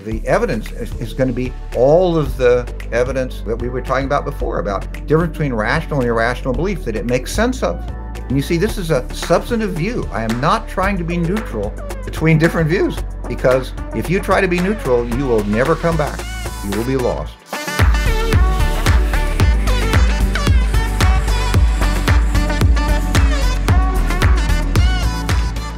the evidence is going to be all of the evidence that we were talking about before, about difference between rational and irrational belief, that it makes sense of. And you see, this is a substantive view. I am not trying to be neutral between different views, because if you try to be neutral, you will never come back. You will be lost.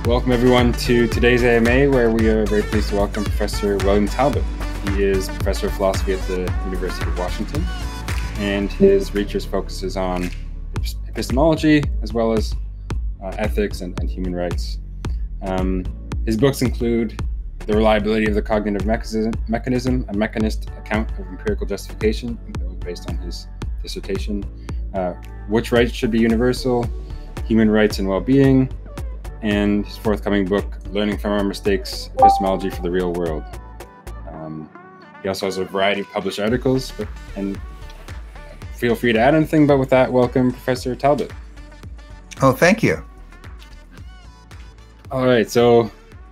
Welcome everyone to today's AMA, where we are very pleased to welcome Professor William Talbott. He is Professor of Philosophy at the University of Washington, and his research focuses on epistemology as well as ethics and human rights. His books include The Reliability of the Cognitive Mechanism, a Mechanist Account of Empirical Justification, that was based on his dissertation, Which Rights Should Be Universal, Human Rights and Well-Being, and his forthcoming book, Learning from Our Mistakes, Epistemology for the Real World. He also has a variety of published articles, and feel free to add anything, but with that, welcome Professor Talbott. Oh, thank you. All right, so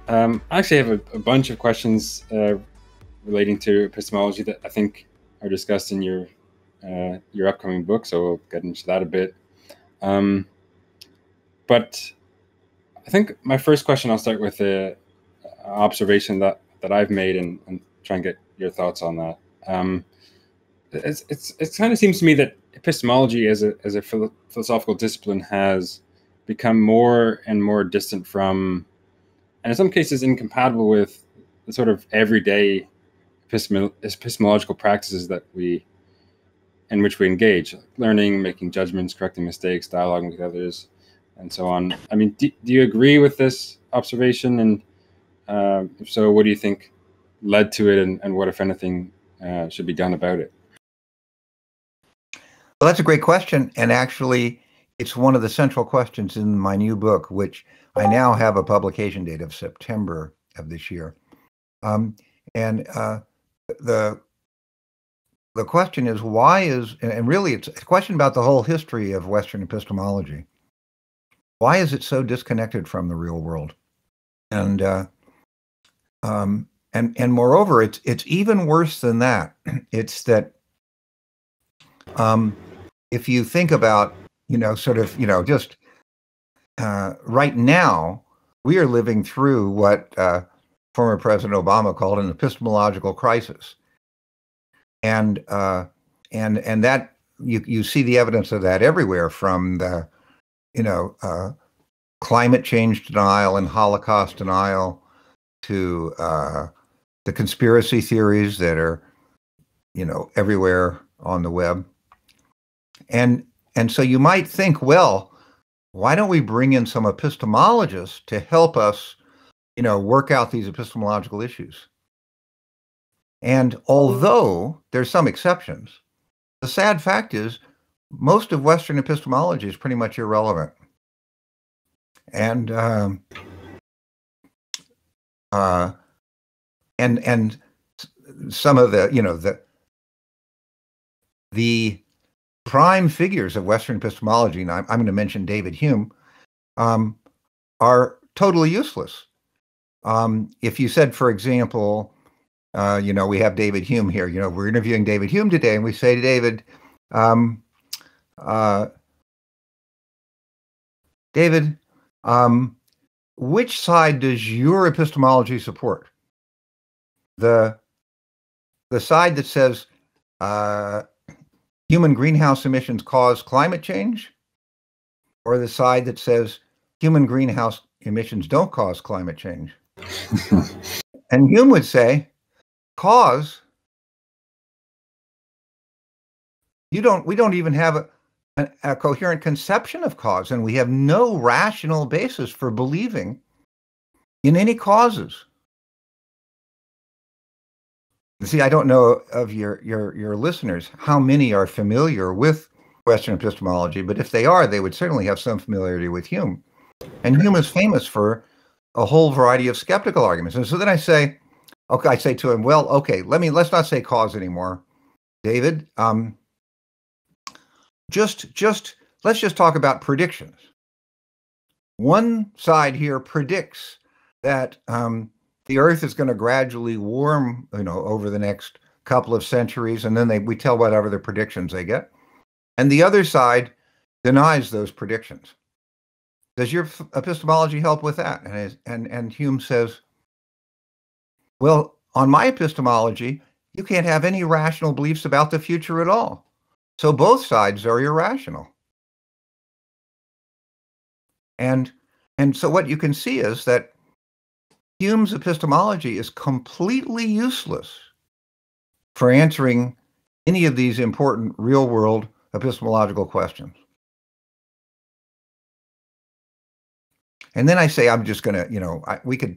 I actually have a bunch of questions relating to epistemology that I think are discussed in your upcoming book, so we'll get into that a bit. But I think my first question, I'll start with an observation that I've made and try and get your thoughts on that. It kind of seems to me that epistemology as a philosophical discipline has become more and more distant from, and in some cases incompatible with, the sort of everyday epistemological practices in which we engage, like learning, making judgments, correcting mistakes, dialoguing with others, and so on. I mean, do you agree with this observation? And if so, what do you think led to it, and what, if anything, should be done about it? Well, that's a great question. And actually, it's one of the central questions in my new book, which I now have a publication date of September of this year. The question is, and really it's a question about the whole history of Western epistemology. Why is it so disconnected from the real world? And moreover, it's even worse than that. It's that if you think about, just right now, we are living through what former President Obama called an epistemological crisis, and that you see the evidence of that everywhere, from the climate change denial and Holocaust denial to the conspiracy theories that are, everywhere on the web. And so you might think, well, why don't we bring in some epistemologists to help us, work out these epistemological issues? And although there's some exceptions, the sad fact is most of Western epistemology is pretty much irrelevant. And some of the prime figures of Western epistemology, and I'm going to mention David Hume, are totally useless. If you said, for example, we have David Hume here, we're interviewing David Hume today, and we say to David, David, which side does your epistemology support? The side that says human greenhouse emissions cause climate change, or the side that says human greenhouse emissions don't cause climate change? And Hume would say, cause. We don't even have a coherent conception of cause, and we have no rational basis for believing in any causes. See, I don't know of your listeners how many are familiar with Western epistemology, but if they are, they would certainly have some familiarity with Hume. And Hume is famous for a whole variety of skeptical arguments. And so then I say to him, well, okay, let's not say cause anymore, David. Let's just talk about predictions. One side here predicts that the Earth is going to gradually warm, over the next couple of centuries, and then we tell whatever the predictions they get. And the other side denies those predictions. Does your epistemology help with that? And Hume says, well, on my epistemology, you can't have any rational beliefs about the future at all. So both sides are irrational. And so what you can see is that Hume's epistemology is completely useless for answering any of these important real-world epistemological questions. And then I say, I'm just going to, we could,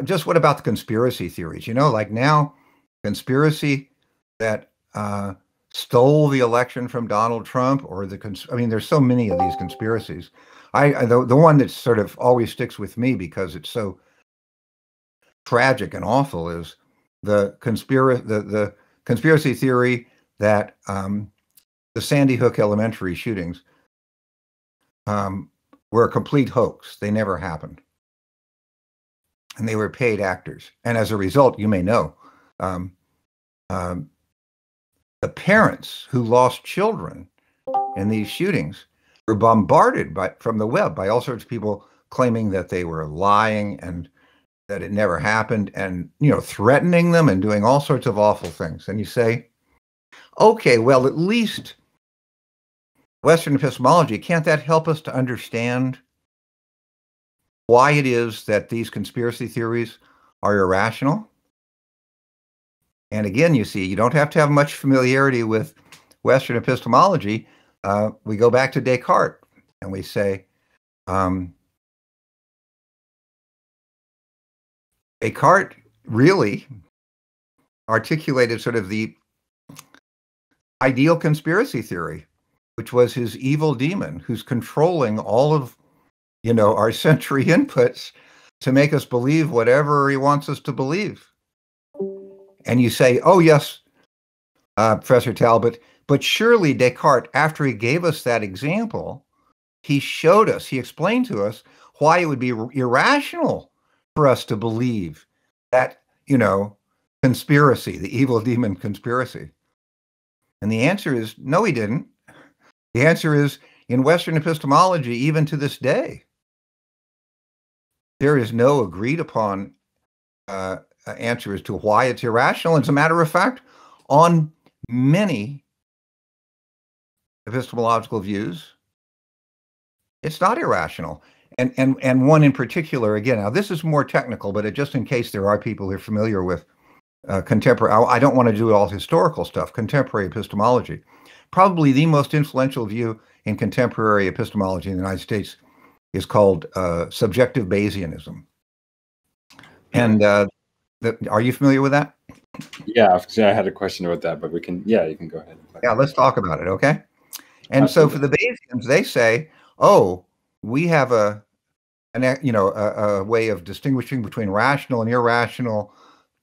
just what about the conspiracy theories? Like now, conspiracy that stole the election from Donald Trump, or there's so many of these conspiracies. The one that sort of always sticks with me because it's so tragic and awful is the conspiracy theory that the Sandy Hook Elementary shootings were a complete hoax. They never happened. And they were paid actors. And as a result, you may know, the parents who lost children in these shootings were bombarded from the web by all sorts of people claiming that they were lying and that it never happened, and threatening them and doing all sorts of awful things. And you say, okay, well, at least Western epistemology, can't that help us to understand why it is that these conspiracy theories are irrational? And again, you see, you don't have to have much familiarity with Western epistemology. We go back to Descartes and we say, Descartes really articulated sort of the ideal conspiracy theory, which was his evil demon who's controlling all of, our sensory inputs to make us believe whatever he wants us to believe. And you say, oh, yes, Professor Talbott, but surely Descartes, after he gave us that example, he explained to us why it would be irrational for us to believe that, conspiracy, the evil demon conspiracy. And the answer is, no, he didn't. The answer is, in Western epistemology, even to this day, there is no agreed upon answer as to why it's irrational. As a matter of fact, on many epistemological views, it's not irrational. And one in particular, again, now this is more technical, but just in case there are people who are familiar with contemporary, I don't want to do all historical stuff, contemporary epistemology. Probably the most influential view in contemporary epistemology in the United States is called subjective Bayesianism. And are you familiar with that? Yeah, I had a question about that, but you can go ahead. Yeah, let's talk about it, okay? And Absolutely. So for the Bayesians, they say, oh, we have a way of distinguishing between rational and irrational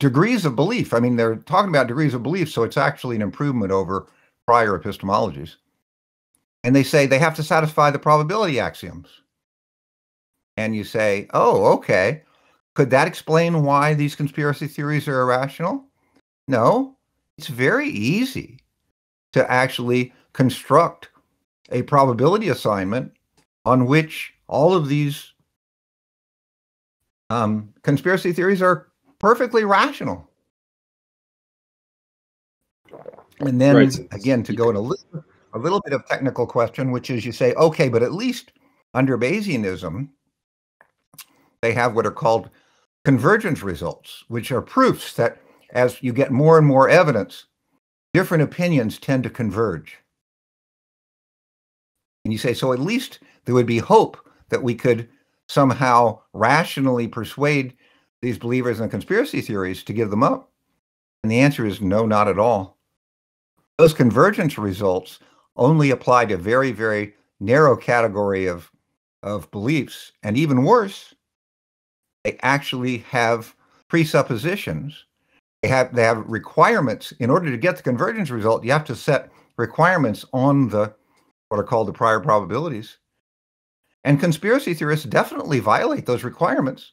degrees of belief. I mean, they're talking about degrees of belief, so it's actually an improvement over prior epistemologies. And they say they have to satisfy the probability axioms. And you say, oh, okay. Could that explain why these conspiracy theories are irrational? No, it's very easy to actually construct a probability assignment on which all of these conspiracy theories are perfectly rational. And then, again, to go in a little bit of technical question, which is you say, okay, but at least under Bayesianism, they have what are called convergence results, which are proofs that as you get more and more evidence, different opinions tend to converge. And you say, so at least there would be hope that we could somehow rationally persuade these believers in conspiracy theories to give them up. And the answer is no, not at all. Those convergence results only apply to very, very narrow category of beliefs. And even worse, they actually have presuppositions. They have requirements. In order to get the convergence result, you have to set requirements on what are called the prior probabilities. And conspiracy theorists definitely violate those requirements.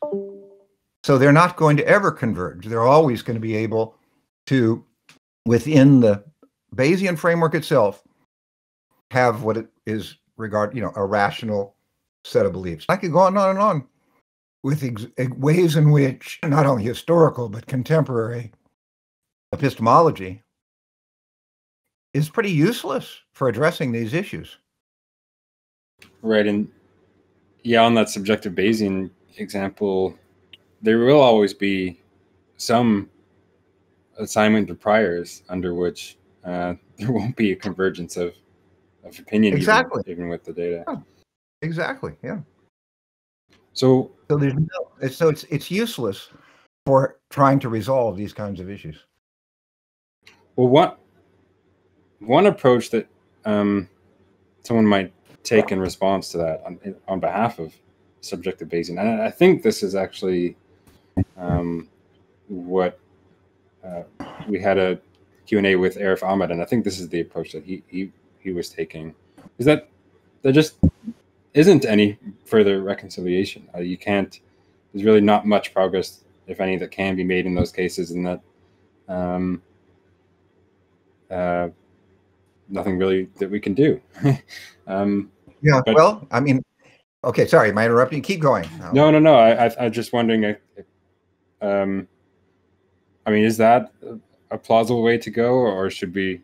So they're not going to ever converge. They're always going to be able to, within the Bayesian framework itself, have what it is regard, a rational set of beliefs. I could go on and on with ways in which not only historical but contemporary epistemology is pretty useless for addressing these issues. Right, and yeah, on that subjective Bayesian example, there will always be some assignment of priors under which there won't be a convergence of opinion, Exactly. even with the data. Yeah. Exactly. Yeah. So there's it's useless for trying to resolve these kinds of issues. Well, one approach that someone might take in response to that on behalf of subjective Bayesian, and I think this is actually what we had a Q&A with Arif Ahmed, and I think this is the approach that he was taking, is that there just isn't any further reconciliation. You can't. There's really not much progress, if any, that can be made in those cases, and that nothing really that we can do. Yeah. Well, I mean, okay. Sorry, am I interrupting? Keep going. No. I'm just wondering. I mean, is that a plausible way to go, or should we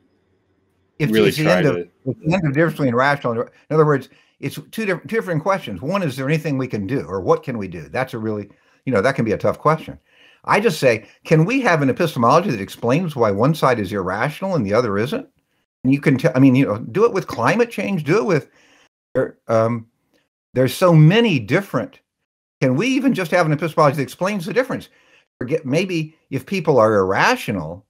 really try to? It's the end of the difference between rational. In other words, it's two different questions. One, is there anything we can do, or what can we do? That's a really, that can be a tough question. I just say, can we have an epistemology that explains why one side is irrational and the other isn't? And you can tell. I mean, do it with climate change. Do it with. There's so many different. Can we even just have an epistemology that explains the difference? Maybe if people are irrational,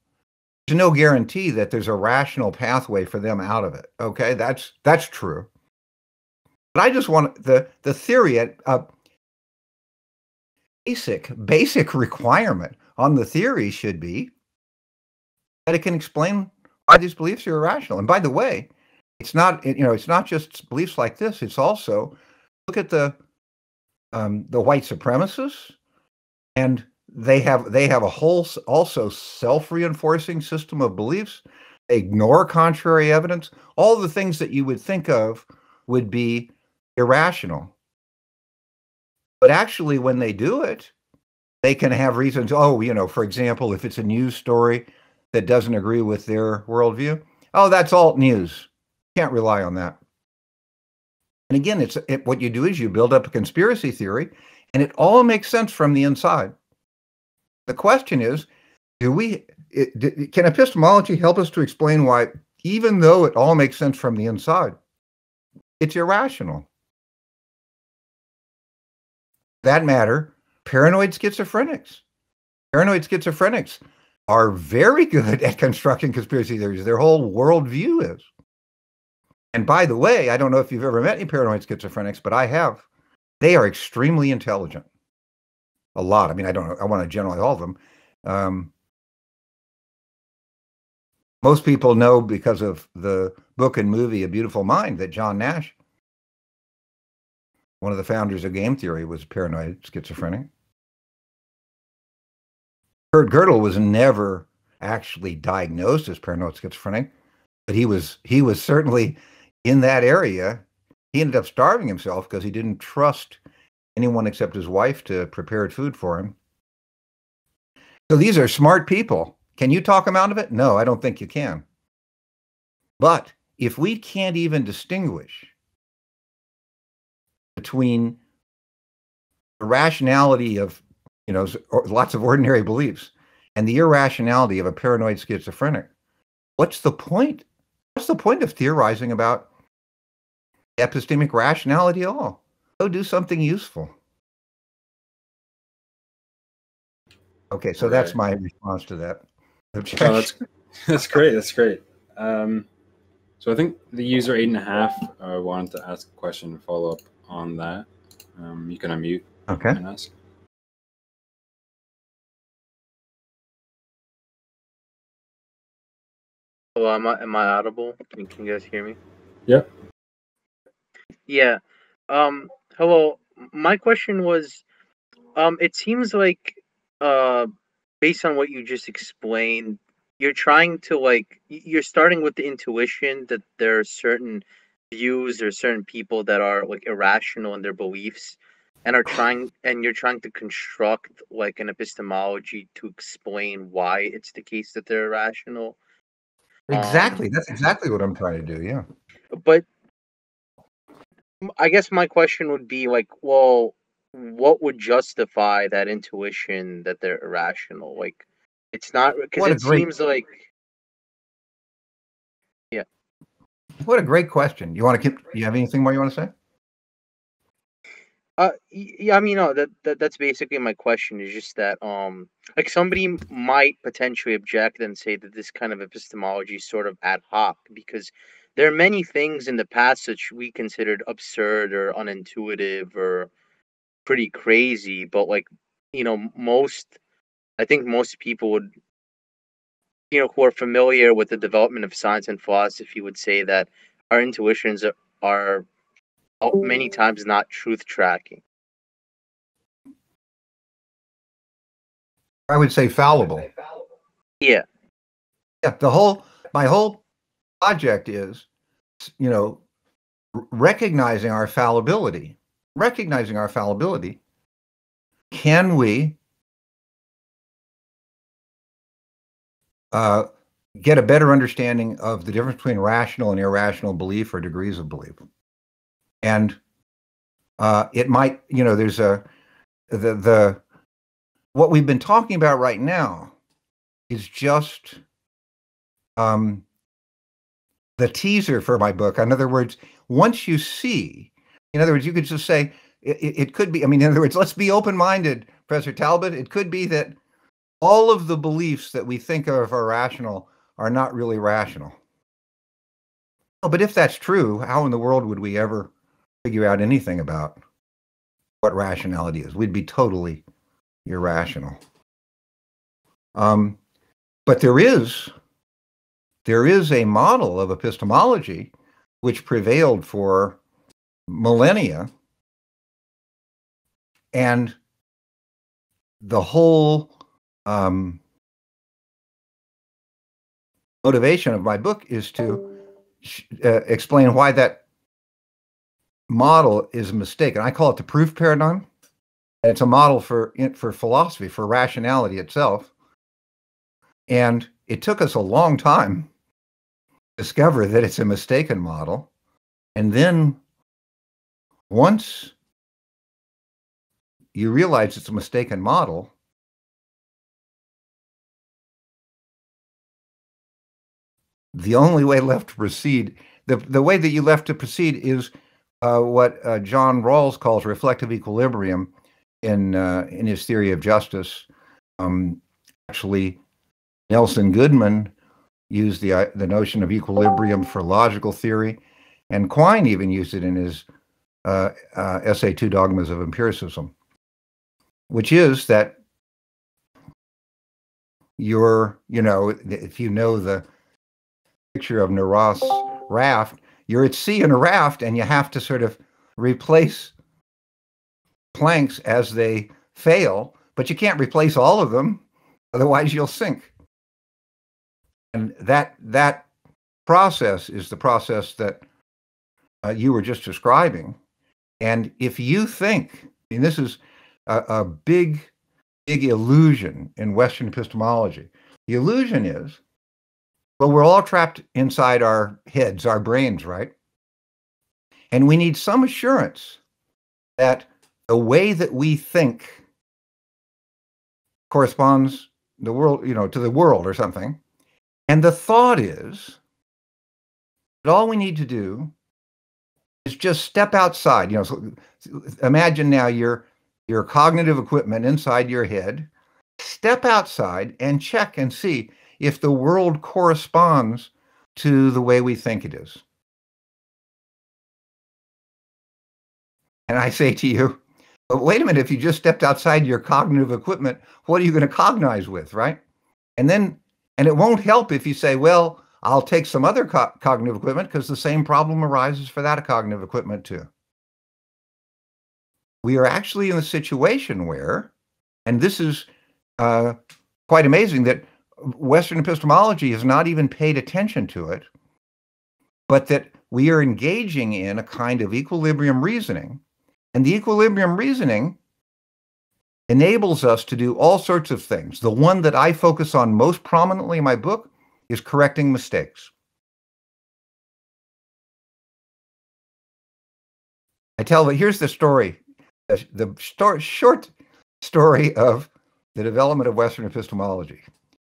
there's no guarantee that there's a rational pathway for them out of it. Okay, that's true. But I just want the theory at basic requirement on the theory should be that it can explain why these beliefs are irrational. And by the way, it's not just beliefs like this. It's also, look at the white supremacists, and they have a whole also self-reinforcing system of beliefs. They ignore contrary evidence. All the things that you would think of would be irrational. But actually, when they do it, they can have reasons. Oh, for example, if it's a news story that doesn't agree with their worldview, oh, that's alt news. Can't rely on that. And again, what you do is you build up a conspiracy theory, and it all makes sense from the inside. The question is, can epistemology help us to explain why, even though it all makes sense from the inside, it's irrational? That matter, paranoid schizophrenics. Paranoid schizophrenics are very good at constructing conspiracy theories. Their whole worldview is. And by the way, I don't know if you've ever met any paranoid schizophrenics, but I have. They are extremely intelligent. A lot. I mean, I don't know. I want to generalize all of them. Most people know, because of the book and movie A Beautiful Mind, that John Nash, one of the founders of game theory, was paranoid schizophrenic. Kurt Gödel was never actually diagnosed as paranoid schizophrenic, but he was certainly in that area. He ended up starving himself because he didn't trust anyone except his wife to prepare food for him. So these are smart people. Can you talk them out of it? No, I don't think you can. But if we can't even distinguish between the rationality of, lots of ordinary beliefs and the irrationality of a paranoid schizophrenic, what's the point? What's the point of theorizing about epistemic rationality at all? Go do something useful. Okay, so that's my response to that. Oh, that's great. That's great. So I think the user 8.5 wanted to ask a question and follow up on that. You can unmute. Okay. And ask. Hello, am I audible? Can you guys hear me? Yep. Yeah. Hello. My question was, it seems like based on what you just explained, you're trying to you're starting with the intuition that there are certain views or certain people that are like irrational in their beliefs and you're trying to construct like an epistemology to explain why it's the case that they're irrational. Exactly. That's exactly what I'm trying to do. Yeah. But I guess my question would be like, well, what would justify that intuition that they're irrational? Like, it's not because What a it great seems like, yeah. What a great question. You want to keep? You have anything more you want to say? Yeah, I mean, no, that's basically my question. Is just that, like somebody might potentially object and say that this kind of epistemology is sort of ad hoc because there are many things in the passage we considered absurd or unintuitive or pretty crazy, but like, I think most people would, who are familiar with the development of science and philosophy would say that our intuitions are many times not truth tracking. I would say fallible. Yeah. Yeah. My whole project is, recognizing our fallibility. Recognizing our fallibility. Can we get a better understanding of the difference between rational and irrational belief or degrees of belief? And it might, there's what we've been talking about right now is just the teaser for my book. In other words, once you see, you could just say, it could be, in other words, let's be open-minded, Professor Talbott. It could be that all of the beliefs that we think of are rational are not really rational. Oh, but if that's true, how in the world would we ever figure out anything about what rationality is? We'd be totally irrational. But there is a model of epistemology which prevailed for millennia, and the whole motivation of my book is to explain why that model is a mistake. And I call it the proof paradigm. And it's a model for philosophy, for rationality itself. And it took us a long time to discover that it's a mistaken model. And then once you realize it's a mistaken model, the only way left to proceed, the way that you left to proceed is what John Rawls calls reflective equilibrium in his theory of justice. Actually, Nelson Goodman used the notion of equilibrium for logical theory, and Quine even used it in his essay, Two Dogmas of Empiricism, which is that if you know the picture of Naras raft, you're at sea in a raft and you have to sort of replace planks as they fail, but you can't replace all of them, otherwise you'll sink. And that process is the process that you were just describing. And if you think, and this is a big illusion in Western epistemology, the illusion is, well, we're all trapped inside our heads, our brains, right? And we need some assurance that the way that we think corresponds the world, to the world or something. And the thought is that all we need to do is just step outside. So imagine now your cognitive equipment inside your head. Step outside and check and see if the world corresponds to the way we think it is. And I say to you, but wait a minute, if you just stepped outside your cognitive equipment, what are you going to cognize with, right? And it won't help if you say, well, I'll take some other cognitive equipment, because the same problem arises for that cognitive equipment too. We are actually in a situation where, and this is quite amazing that Western epistemology has not even paid attention to it, but that we are engaging in a kind of equilibrium reasoning. And the equilibrium reasoning enables us to do all sorts of things. The one that I focus on most prominently in my book is correcting mistakes. Here's the story, short story of the development of Western epistemology.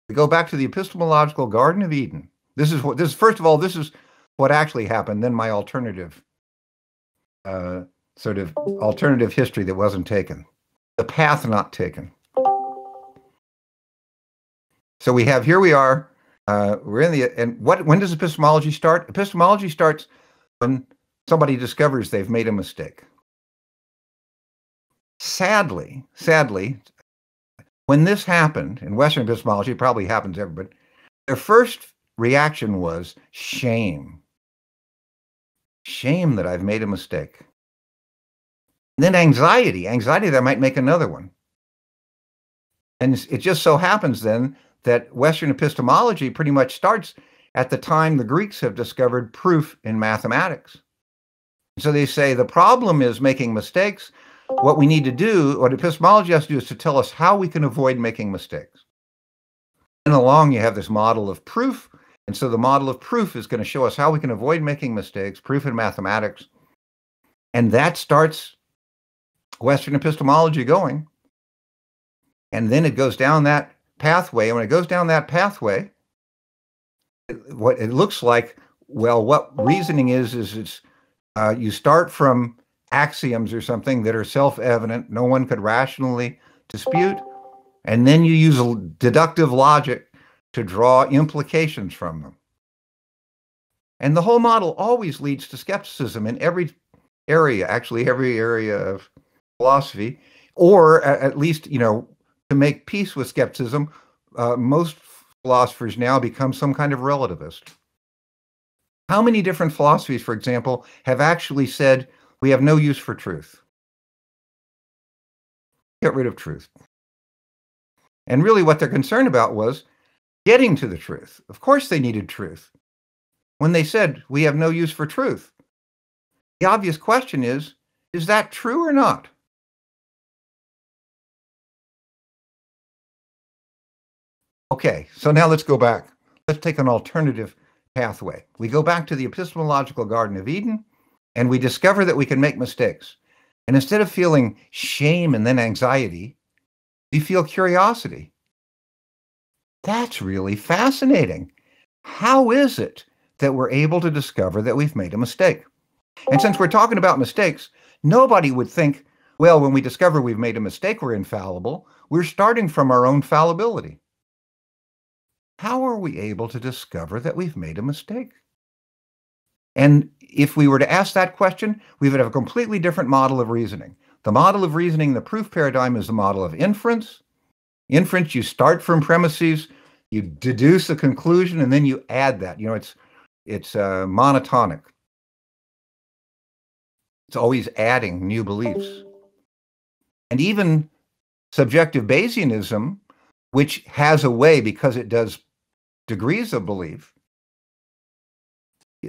We go back to the epistemological Garden of Eden. First of all, this is what actually happened, then my alternative, sort of alternative history that wasn't taken, the path not taken. So here we are, we're in when does epistemology start? Epistemology starts when somebody discovers they've made a mistake. Sadly, when this happened in Western epistemology, it probably happens to everybody, their first reaction was shame. Shame that I've made a mistake. And then anxiety that I might make another one. And it just so happens then that Western epistemology pretty much starts at the time the Greeks have discovered proof in mathematics. So they say the problem is making mistakes. What we need to do, what epistemology has to do, is to tell us how we can avoid making mistakes. And along you have this model of proof. And so the model of proof is going to show us how we can avoid making mistakes, proof in mathematics. And that starts Western epistemology going. And then it goes down that pathway. And when it goes down that pathway, what it looks like, well, what reasoning is it's you start from axioms or something that are self-evident, no one could rationally dispute, and then you use deductive logic to draw implications from them. And the whole model always leads to skepticism in every area, actually every area of philosophy, or at least, to make peace with skepticism, most philosophers now become some kind of relativist. How many different philosophies, for example, have actually said, we have no use for truth? Get rid of truth. And really what they're concerned about was getting to the truth. Of course they needed truth. When they said, we have no use for truth, the obvious question is that true or not? Okay, so now let's go back. Let's take an alternative pathway. We go back to the epistemological Garden of Eden, and we discover that we can make mistakes. And instead of feeling shame and then anxiety, we feel curiosity. That's really fascinating. How is it that we're able to discover that we've made a mistake? And since we're talking about mistakes, nobody would think, well, when we discover we've made a mistake, we're infallible. We're starting from our own fallibility. How are we able to discover that we've made a mistake? And if we were to ask that question, we would have a completely different model of reasoning. The model of reasoning, the proof paradigm, is the model of inference. Inference, you start from premises, you deduce a conclusion, and then you add that. It's monotonic. It's always adding new beliefs. And even subjective Bayesianism, which has a way, because it does degrees of belief,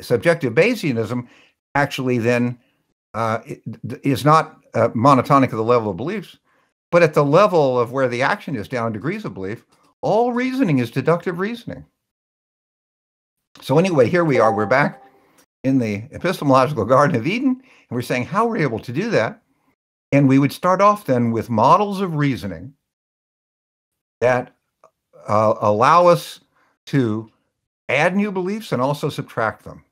subjective Bayesianism actually then is not monotonic at the level of beliefs, but at the level of where the action is down in degrees of belief, all reasoning is deductive reasoning. So anyway, here we are, we're back in the epistemological Garden of Eden, and we're saying how we're able to do that. And we would start off then with models of reasoning that allow us to add new beliefs and also subtract them.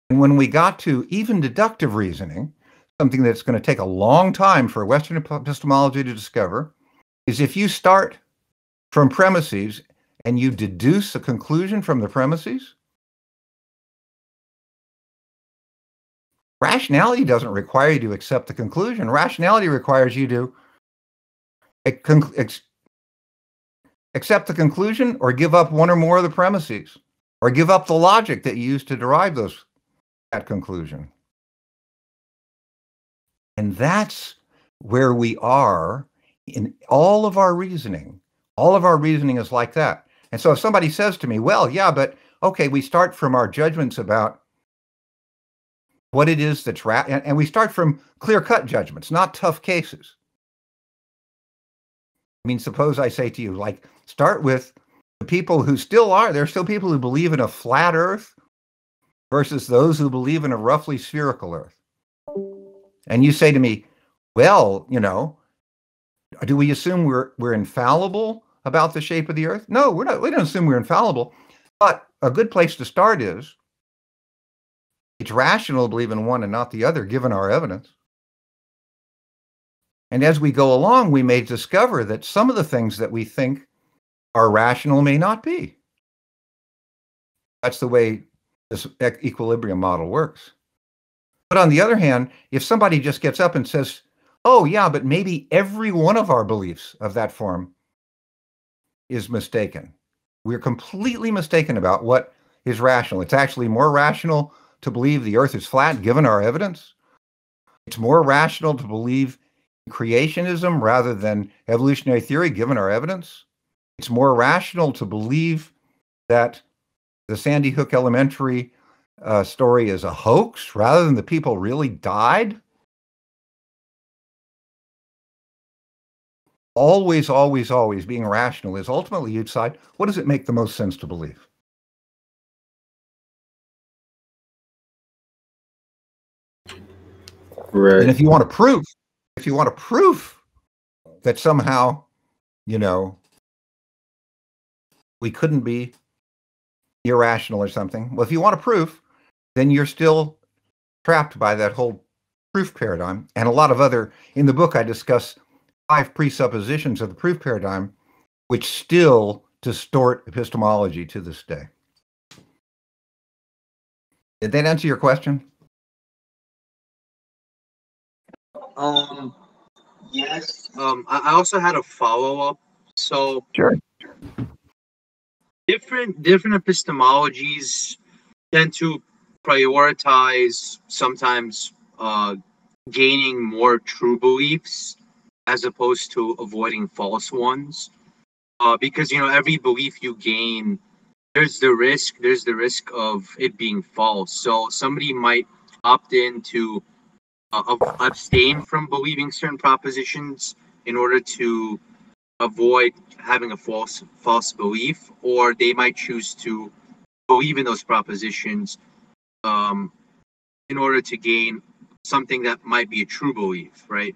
And when we got to even deductive reasoning, something that's going to take a long time for Western epistemology to discover, is if you start from premises and you deduce a conclusion from the premises, rationality doesn't require you to accept the conclusion. Rationality requires you to accept the conclusion or give up one or more of the premises, or give up the logic that you used to derive that conclusion. And that's where we are in all of our reasoning is like that. And so if somebody says to me, well, yeah, but okay, we start from our judgments about what it is that's and we start from clear-cut judgments, not tough cases. I mean, suppose I say to you, like, start with the people who there are still people who believe in a flat Earth versus those who believe in a roughly spherical Earth. And you say to me, well, you know, do we assume we're infallible about the shape of the Earth? No, we don't assume we're infallible. But a good place to start is it's rational to believe in one and not the other, given our evidence. And as we go along, we may discover that some of the things that we think are rational may not be. That's the way this equilibrium model works. But on the other hand, if somebody just gets up and says, oh, yeah, but maybe every one of our beliefs of that form is mistaken. We're completely mistaken about what is rational. It's actually more rational to believe the Earth is flat, given our evidence. It's more rational to believe creationism rather than evolutionary theory, given our evidence. It's more rational to believe that the Sandy Hook Elementary story is a hoax rather than the people really died. Always, always, always being rational is ultimately you decide, what does it make the most sense to believe? Right. And if you want to prove that somehow, you know, we couldn't be irrational or something, well, if you want to prove, then you're still trapped by that whole proof paradigm. And a lot of other, in the book, I discuss 5 presuppositions of the proof paradigm, which still distort epistemology to this day. Did that answer your question? Yes. I also had a follow-up. So Sure. different epistemologies tend to prioritize sometimes gaining more true beliefs as opposed to avoiding false ones. Because, you know, every belief you gain, there's the risk of it being false. So somebody might opt in to abstain from believing certain propositions in order to avoid having a false belief, or they might choose to believe in those propositions in order to gain something that might be a true belief, right?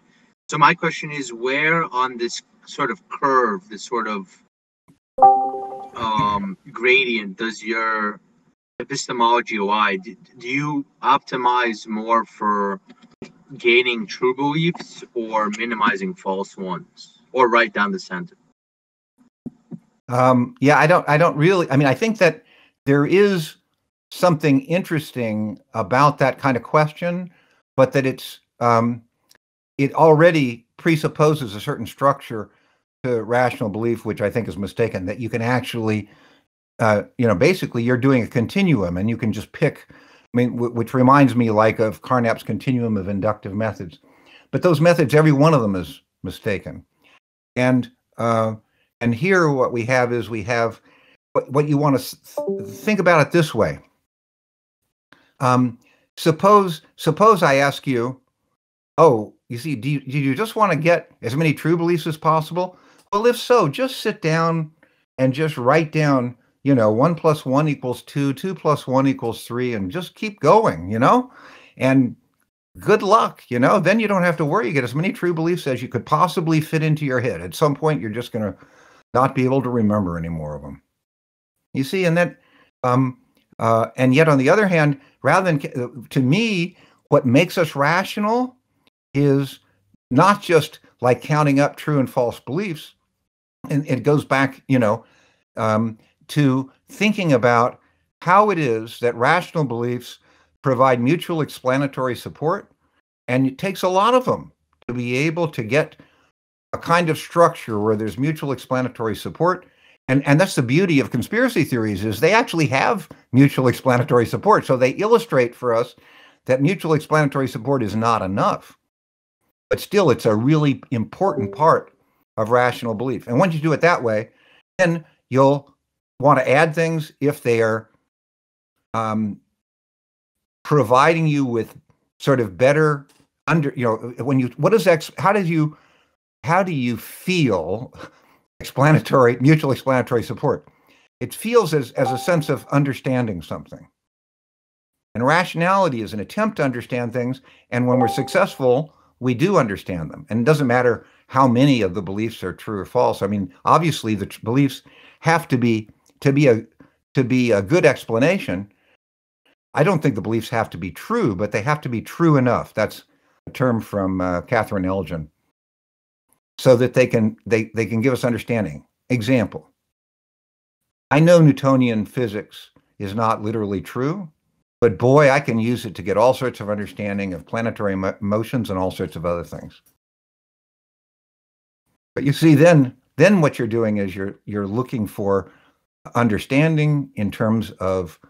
So my question is, where on this sort of curve, this sort of gradient, does your epistemology lie? Do you optimize more for gaining true beliefs or minimizing false ones, or right down the center? Yeah, I don't really, I mean, I think that there is something interesting about that kind of question, but that it already presupposes a certain structure to rational belief, which I think is mistaken, that you can actually, you know, basically you're doing a continuum and you can just pick, I mean, which reminds me like of Carnap's continuum of inductive methods. But those methods, every one of them is mistaken. And here what we have is what you want to think about it this way. Suppose I ask you, oh, you see, do you just want to get as many true beliefs as possible? Well, if so, just sit down and just write down, you know, 1 + 1 = 2, 2 + 1 = 3, and just keep going, you know, and good luck, you know, then you don't have to worry. You get as many true beliefs as you could possibly fit into your head. At some point, you're just going to not be able to remember any more of them. You see, and that, and yet on the other hand, rather than, to me, what makes us rational is not just like counting up true and false beliefs. And it goes back, you know, to thinking about how it is that rational beliefs provide mutual explanatory support. And it takes a lot of them to be able to get a kind of structure where there's mutual explanatory support. And that's the beauty of conspiracy theories, is they actually have mutual explanatory support. So they illustrate for us that mutual explanatory support is not enough. But still, it's a really important part of rational belief. And once you do it that way, then you'll want to add things if they are providing you with sort of better when you, how do you feel mutual explanatory support? It feels as a sense of understanding something. And rationality is an attempt to understand things, and when we're successful, we do understand them. And it doesn't matter how many of the beliefs are true or false. I mean, obviously the beliefs have to be a good explanation. I don't think the beliefs have to be true, but they have to be true enough. That's a term from Catherine Elgin. So that they can give us understanding. Example: I know Newtonian physics is not literally true, but boy, I can use it to get all sorts of understanding of planetary motions and all sorts of other things. But you see, then what you're doing is you're looking for understanding in terms of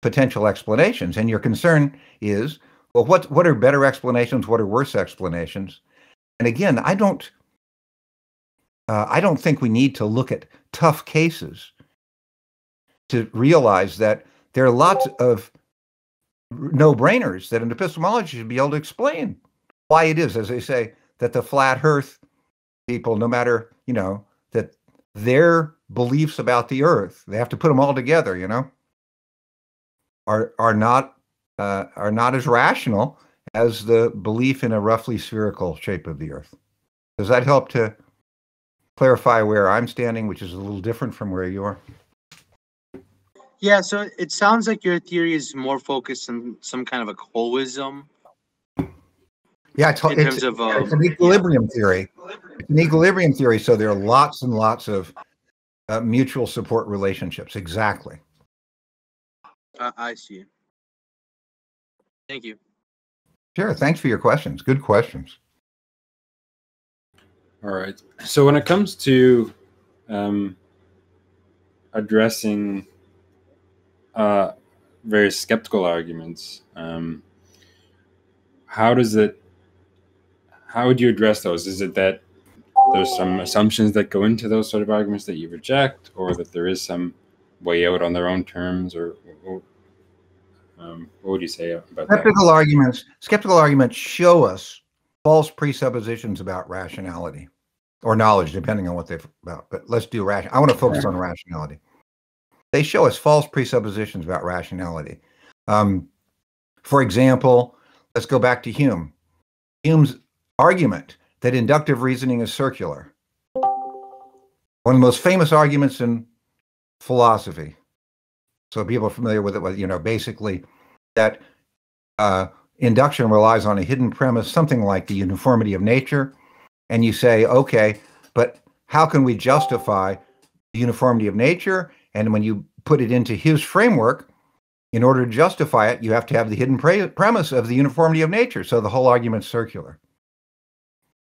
potential explanations, and your concern is, well, what are better explanations? What are worse explanations? And again, I don't think we need to look at tough cases to realize that there are lots of no-brainers that an epistemology should be able to explain why it is, as they say, that the flat Earth people, no matter, that their beliefs about the Earth, they have to put them all together, are not as rational as the belief in a roughly spherical shape of the Earth. Does that help to clarify where I'm standing, which is a little different from where you are? Yeah, so it sounds like your theory is more focused on some kind of a holism. Yeah, it's an equilibrium theory. It's an equilibrium theory, so there are lots and lots of mutual support relationships. Exactly. I see. Thank you. Sure. Thanks for your questions. Good questions. All right. So when it comes to addressing various skeptical arguments, how would you address those? Is it that there's some assumptions that go into those sort of arguments that you reject, or that there is some way out on their own terms, or what would you say about that? Skeptical arguments show us false presuppositions about rationality or knowledge, depending on what they're about. But let's do I want to focus on rationality. They show us false presuppositions about rationality. For example, let's go back to Hume. Hume's argument that inductive reasoning is circular. One of the most famous arguments in philosophy. So people are familiar with it, basically that induction relies on a hidden premise, something like the uniformity of nature. And you say, okay, but how can we justify the uniformity of nature? And when you put it into his framework, in order to justify it, you have to have the hidden premise of the uniformity of nature. So the whole argument's circular.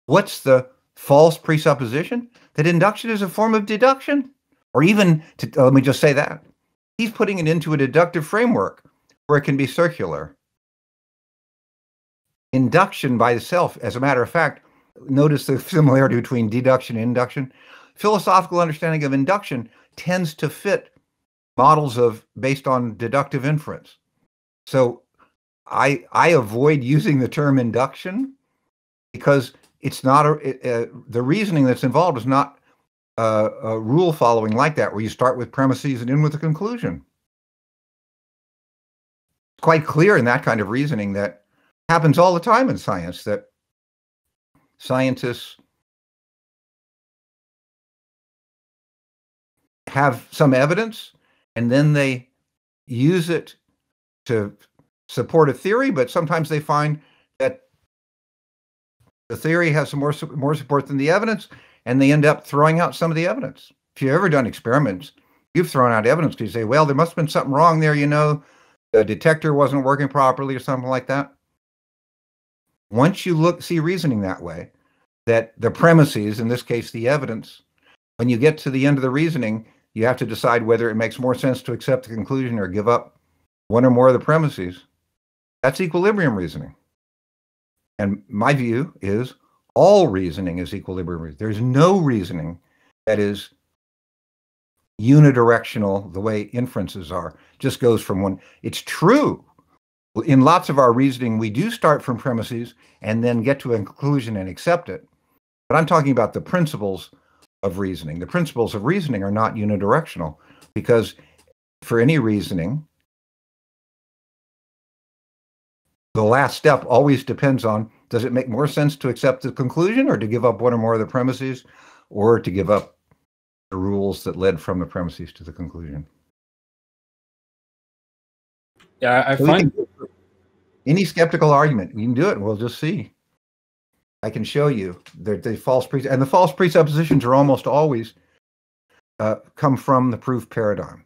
What's the false presupposition? That induction is a form of deduction? Or even, let me just say that. He's putting it into a deductive framework where it can be circular. Induction by itself, as a matter of fact, notice the similarity between deduction and induction. Philosophical understanding of induction tends to fit models based on deductive inference. So I avoid using the term induction because it's not the reasoning that's involved is not a rule following like that, where you start with premises and end with a conclusion. It's quite clear in that kind of reasoning that happens all the time in science, that scientists have some evidence and then they use it to support a theory, but sometimes they find that the theory has some more support than the evidence, and they end up throwing out some of the evidence. If you've ever done experiments, you've thrown out evidence because you say, well, there must have been something wrong there, the detector wasn't working properly or something like that. Once you see reasoning that way, that the premises, in this case, the evidence, when you get to the end of the reasoning, you have to decide whether it makes more sense to accept the conclusion or give up one or more of the premises. That's equilibrium reasoning. And my view is all reasoning is equilibrium. There's no reasoning that is unidirectional the way inferences are. Just goes from one. It's true. In lots of our reasoning, we do start from premises and then get to a conclusion and accept it. But I'm talking about the principles of reasoning. The principles of reasoning are not unidirectional, because for any reasoning, the last step always depends on, does it make more sense to accept the conclusion or to give up one or more of the premises, or to give up the rules that led from the premises to the conclusion? Yeah, I So find any skeptical argument, you can do it, and we'll just see. I can show you the false and the false presuppositions are almost always come from the proof paradigm.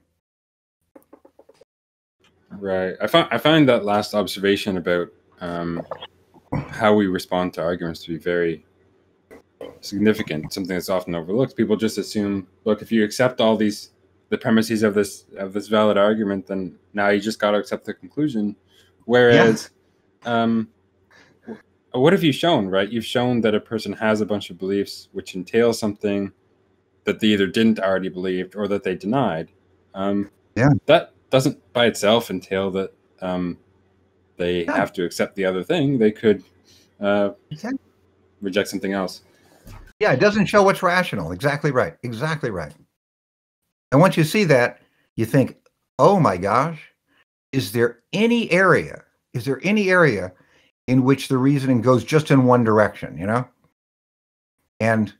right. I find that last observation about how we respond to arguments to be very significant. Something that's often overlooked. People just assume, look, if you accept all the premises of this valid argument, then now you just got to accept the conclusion. Whereas, what have you shown, right? You've shown that a person has a bunch of beliefs which entail something that they either didn't already believe or that they denied. That doesn't by itself entail that they have to accept the other thing. They could reject something else. Yeah, it doesn't show what's rational. Exactly right. Exactly right. And once you see that, you think, oh my gosh, is there any area in which the reasoning goes just in one direction, you know? And,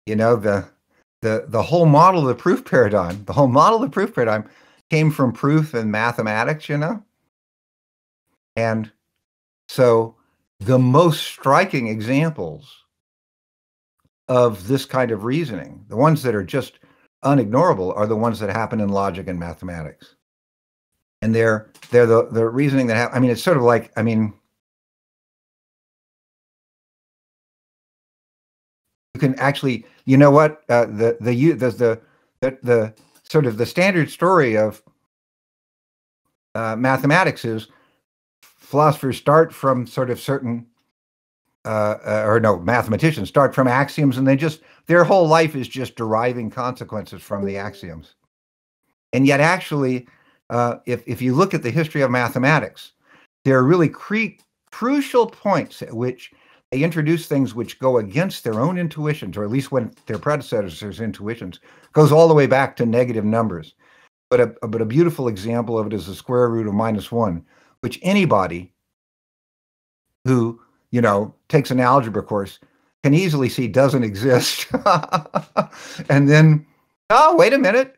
you know, the whole model of the proof paradigm, came from proof and mathematics, you know? And so the most striking examples of this kind of reasoning, the ones that are just unignorable, are the ones that happen in logic and mathematics. And they're the reasoning that I mean, it's sort of like, I mean, you can actually, you know what, the sort of the standard story of mathematics is philosophers start from sort of certain mathematicians start from axioms, and their whole life is just deriving consequences from the axioms. And yet actually, if you look at the history of mathematics, there are really crucial points at which they introduce things which go against their own intuitions, or at least when their predecessors' intuitions, goes all the way back to negative numbers. But a beautiful example of it is the square root of -1, which anybody who, you know, takes an algebra course can easily see doesn't exist. And then, oh, wait a minute.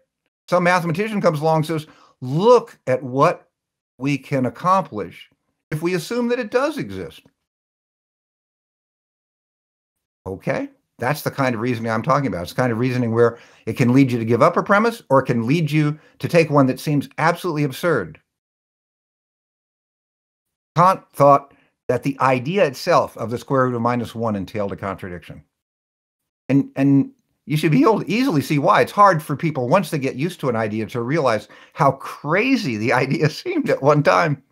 Some mathematician comes along and says, look at what we can accomplish if we assume that it does exist. Okay, that's the kind of reasoning I'm talking about. It's the kind of reasoning where it can lead you to give up a premise, or it can lead you to take one that seems absolutely absurd. Kant thought that the idea itself of the square root of -1 entailed a contradiction. And you should be able to easily see why. It's hard for people, once they get used to an idea, to realize how crazy the idea seemed at one time.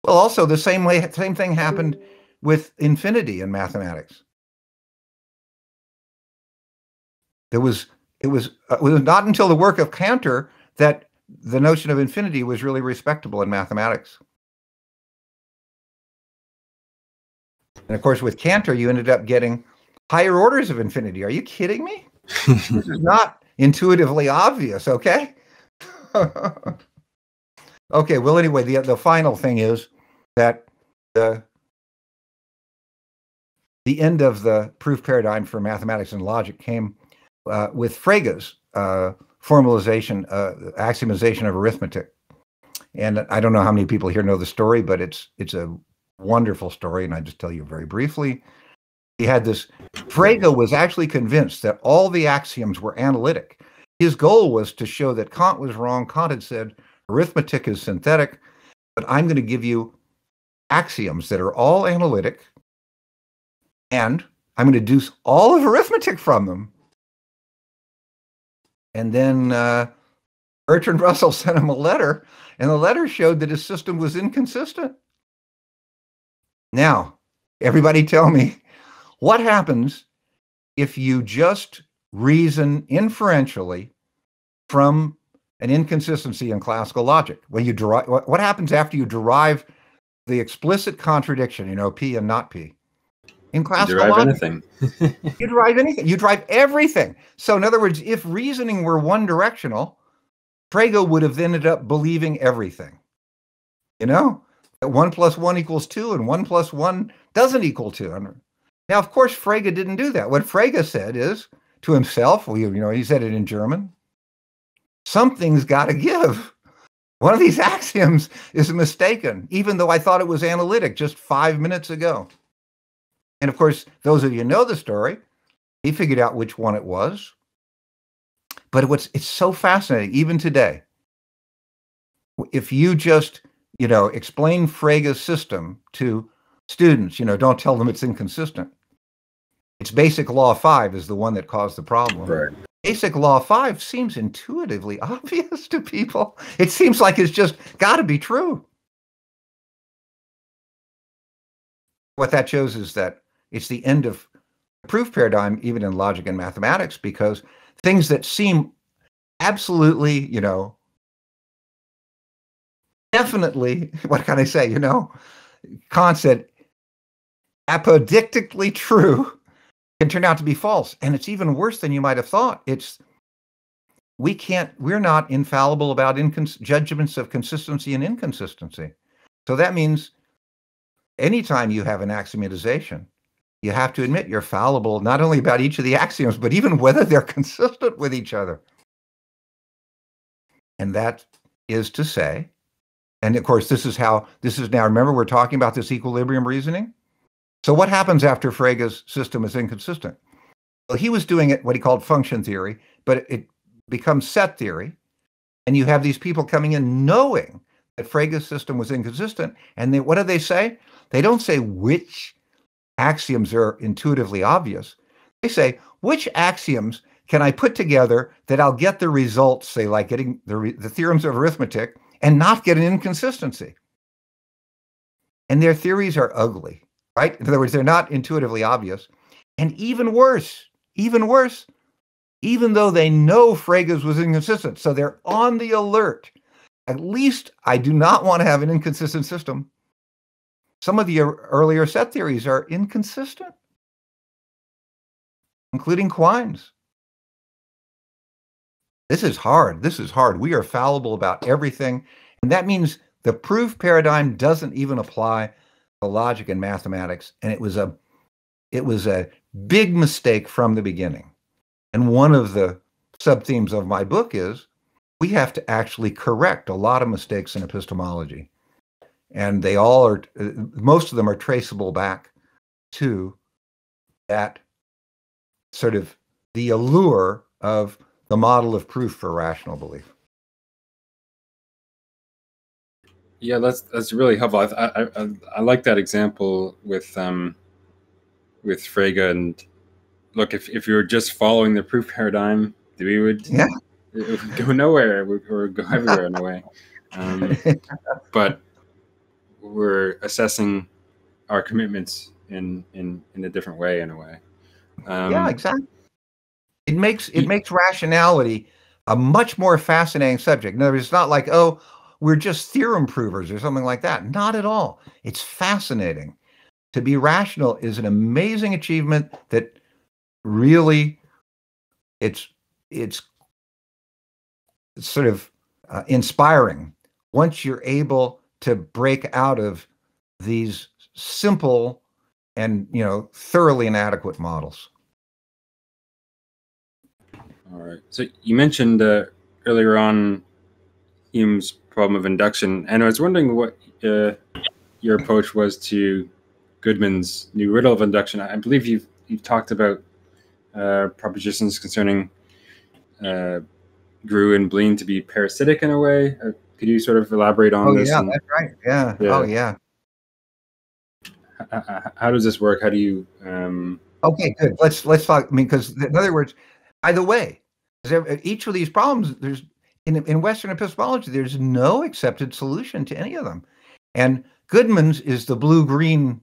Well, also the same thing happened with infinity in mathematics. It was not until the work of Cantor that the notion of infinity was really respectable in mathematics. And of course, with Cantor, you ended up getting higher orders of infinity. Are you kidding me? This is not intuitively obvious, okay? Okay, well, anyway, the final thing is that the end of the proof paradigm for mathematics and logic came with Frege's formalization, axiomization of arithmetic. And I don't know how many people here know the story, but it's a wonderful story, and I just tell you very briefly. He had this, Frege was actually convinced that all the axioms were analytic. His goal was to show that Kant was wrong. Kant had said, arithmetic is synthetic, but I'm going to give you axioms that are all analytic, and I'm going to deduce all of arithmetic from them. And then Bertrand Russell sent him a letter, and the letter showed that his system was inconsistent. Now, Everybody tell me, what happens if you just reason inferentially from an inconsistency in classical logic? When you derive, what happens after you derive the explicit contradiction, you know, P and not P? In classical logic, anything. You derive anything. You derive everything. So in other words, if reasoning were one directional, Frege would have ended up believing everything. You know, that 1 + 1 = 2 and 1 + 1 doesn't equal 2. Now, of course, Frege didn't do that. What Frege said is to himself, well, you know, he said it in German, something's got to give. One of these axioms is mistaken, even though I thought it was analytic just 5 minutes ago. And of course, those of you who know the story, he figured out which one it was. But it's so fascinating, even today. If you just, you know, explain Frege's system to students, you know, don't tell them it's inconsistent. Its basic law 5 is the one that caused the problem. Right. Basic law 5 seems intuitively obvious to people. It seems like it's just got to be true. What that shows is that it's the end of the proof paradigm, even in logic and mathematics, because things that seem absolutely, you know, definitely, what can I say, you know, Kant said, apodictically true can turn out to be false. And it's even worse than you might have thought. We're not infallible about judgments of consistency and inconsistency. So that means anytime you have an axiomatization, you have to admit you're fallible, not only about each of the axioms, but even whether they're consistent with each other. And that is to say, and of course, this is now, remember, we're talking about this equilibrium reasoning. So what happens after Frege's system is inconsistent? Well, he was doing it, what he called function theory, but it becomes set theory. And you have these people coming in knowing that Frege's system was inconsistent. And what do they say? They don't say which axioms are intuitively obvious. They say, which axioms can I put together that I'll get the results, say, like getting the theorems of arithmetic, and not get an inconsistency? And their theories are ugly, right? In other words, they're not intuitively obvious. And even worse, even though they know Frege's was inconsistent, so they're on the alert. At least I do not want to have an inconsistent system. Some of the earlier set theories are inconsistent, including Quine's. This is hard. This is hard. We are fallible about everything. And that means the proof paradigm doesn't even apply to logic and mathematics. And it was a big mistake from the beginning. And one of the sub-themes of my book is we have to actually correct a lot of mistakes in epistemology. And they all are, most of them are traceable back to that sort of the allure of the model of proof for rational belief. Yeah, that's really helpful. I like that example with Frege. And look, if you were just following the proof paradigm, we would, it would go nowhere. Or go everywhere in a way. But we're assessing our commitments in a different way, in a way. Yeah, exactly. It makes rationality a much more fascinating subject. In other words, it's not like, oh, we're just theorem provers or something like that. Not at all. It's fascinating. To be rational is an amazing achievement that really it's sort of inspiring once you're able to break out of these simple and, you know, thoroughly inadequate models. All right. So you mentioned earlier on Hume's problem of induction, and I was wondering what your approach was to Goodman's new riddle of induction. I believe you've talked about propositions concerning Grew and Blean to be parasitic in a way. Could you sort of elaborate on this? Yeah, that's right. Yeah. Oh, yeah. How does this work? How do you? Okay, good. Let's talk. I mean, because in other words, by the way, each of these problems, there's in Western epistemology, there's no accepted solution to any of them, and Goodman's is the blue-green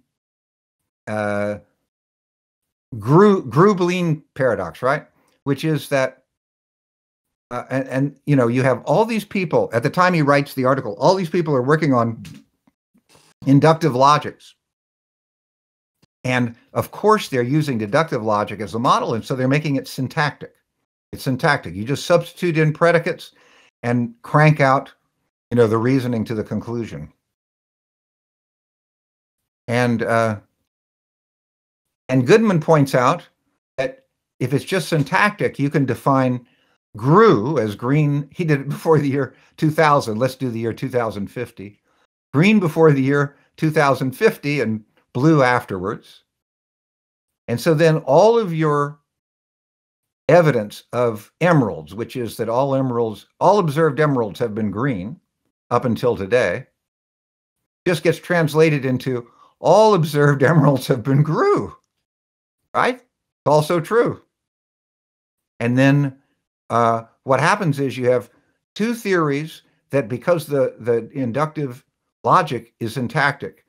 Grubelin paradox, right? Which is that, and you know, you have all these people at the time he writes the article. All these people are working on inductive logics, and of course they're using deductive logic as a model, and so they're making it syntactic. It's syntactic. You just substitute in predicates and crank out, you know, the reasoning to the conclusion. And Goodman points out that if it's just syntactic, you can define GRU as green. He did it before the year 2000. Let's do the year 2050. Green before the year 2050 and blue afterwards. And so then all of your evidence of emeralds, which is that all observed emeralds have been green up until today, just gets translated into all observed emeralds have been GRU, right? It's also true. And then what happens is you have two theories that, because the inductive logic is syntactic,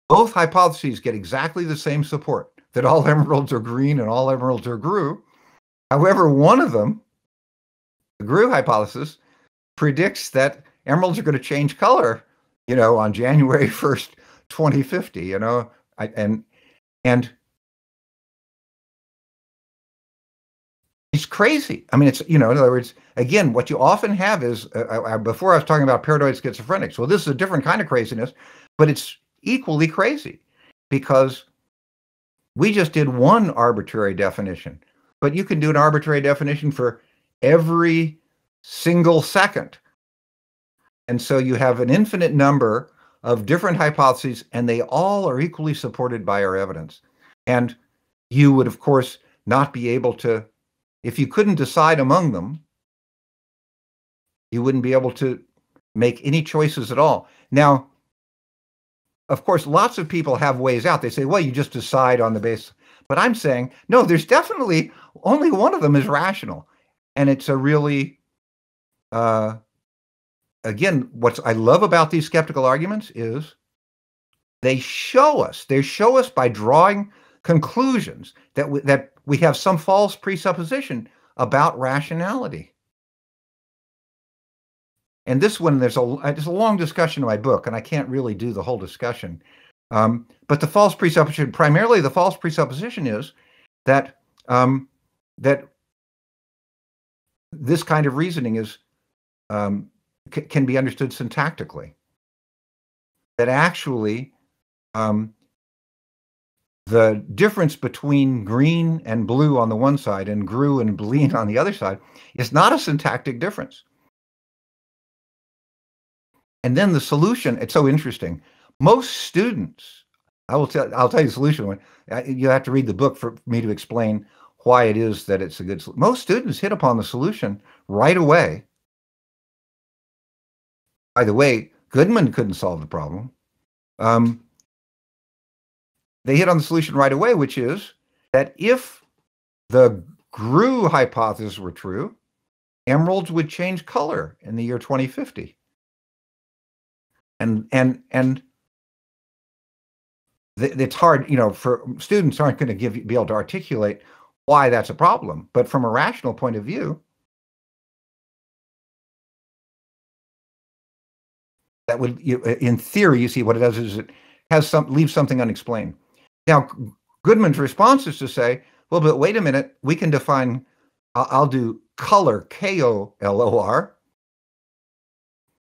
both hypotheses get exactly the same support, that all emeralds are green and all emeralds are GRU. However, one of them, the GRU hypothesis, predicts that emeralds are going to change color, you know, on January 1st, 2050, you know, and it's crazy. I mean, it's, you know, in other words, again, what you often have is, before I was talking about paranoid schizophrenics. Well, this is a different kind of craziness, but it's equally crazy because we just did one arbitrary definition, but you can do an arbitrary definition for every single second. And so you have an infinite number of different hypotheses, and they all are equally supported by our evidence. And you would, of course, not be able to, if you couldn't decide among them, you wouldn't be able to make any choices at all. Now, of course, lots of people have ways out. They say, well, you just decide on the basis. But I'm saying, no, there's definitely only one of them is rational. And it's a really, again, what I love about these skeptical arguments is they show us by drawing conclusions that we have some false presupposition about rationality. And this one, there's a long discussion in my book, and I can't really do the whole discussion. But the false presupposition, primarily the false presupposition is that that this kind of reasoning is can be understood syntactically. That actually the difference between green and blue on the one side and GRU and BLEAN on the other side is not a syntactic difference. And then the solution, it's so interesting. Most students, I'll tell you the solution. You have to read the book for me to explain why it is that it's a good solution. Most students hit upon the solution right away. By the way, Goodman couldn't solve the problem. They hit on the solution right away, which is that if the GRU hypothesis were true, emeralds would change color in the year 2050. And it's hard, you know, for students aren't going to be able to articulate why that's a problem. But from a rational point of view, that would, in theory, you see what it does is it has leaves something unexplained. Now, Goodman's response is to say, well, but wait a minute, we can define, I'll do color, K-O-L-O-R,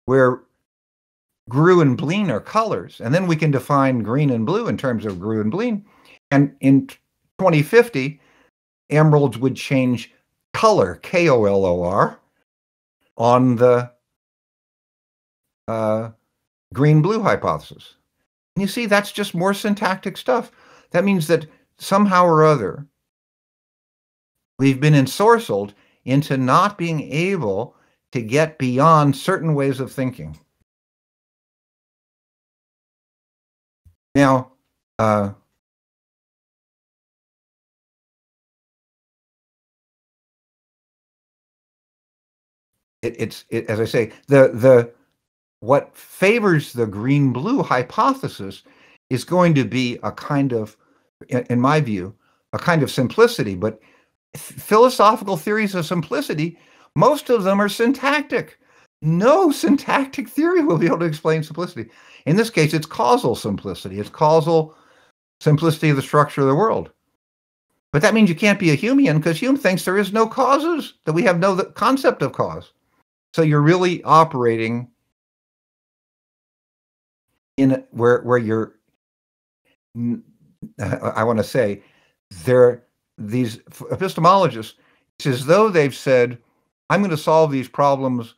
where GRU and BLEAN are colors, and then we can define green and blue in terms of GRU and BLEAN. And in 2050, emeralds would change color, K-O-L-O-R, on the green-blue hypothesis. And you see, that's just more syntactic stuff. That means that somehow or other, we've been ensorcelled into not being able to get beyond certain ways of thinking. Now, as I say, what favors the green-blue hypothesis is going to be a kind of in my view, a kind of simplicity. But philosophical theories of simplicity, most of them are syntactic. No syntactic theory will be able to explain simplicity. In this case, it's causal simplicity. It's causal simplicity of the structure of the world. But that means you can't be a Humean, because Hume thinks there is no causes, that we have no concept of cause. So you're really operating in where you're, I want to say, these epistemologists, it's as though they've said, I'm going to solve these problems,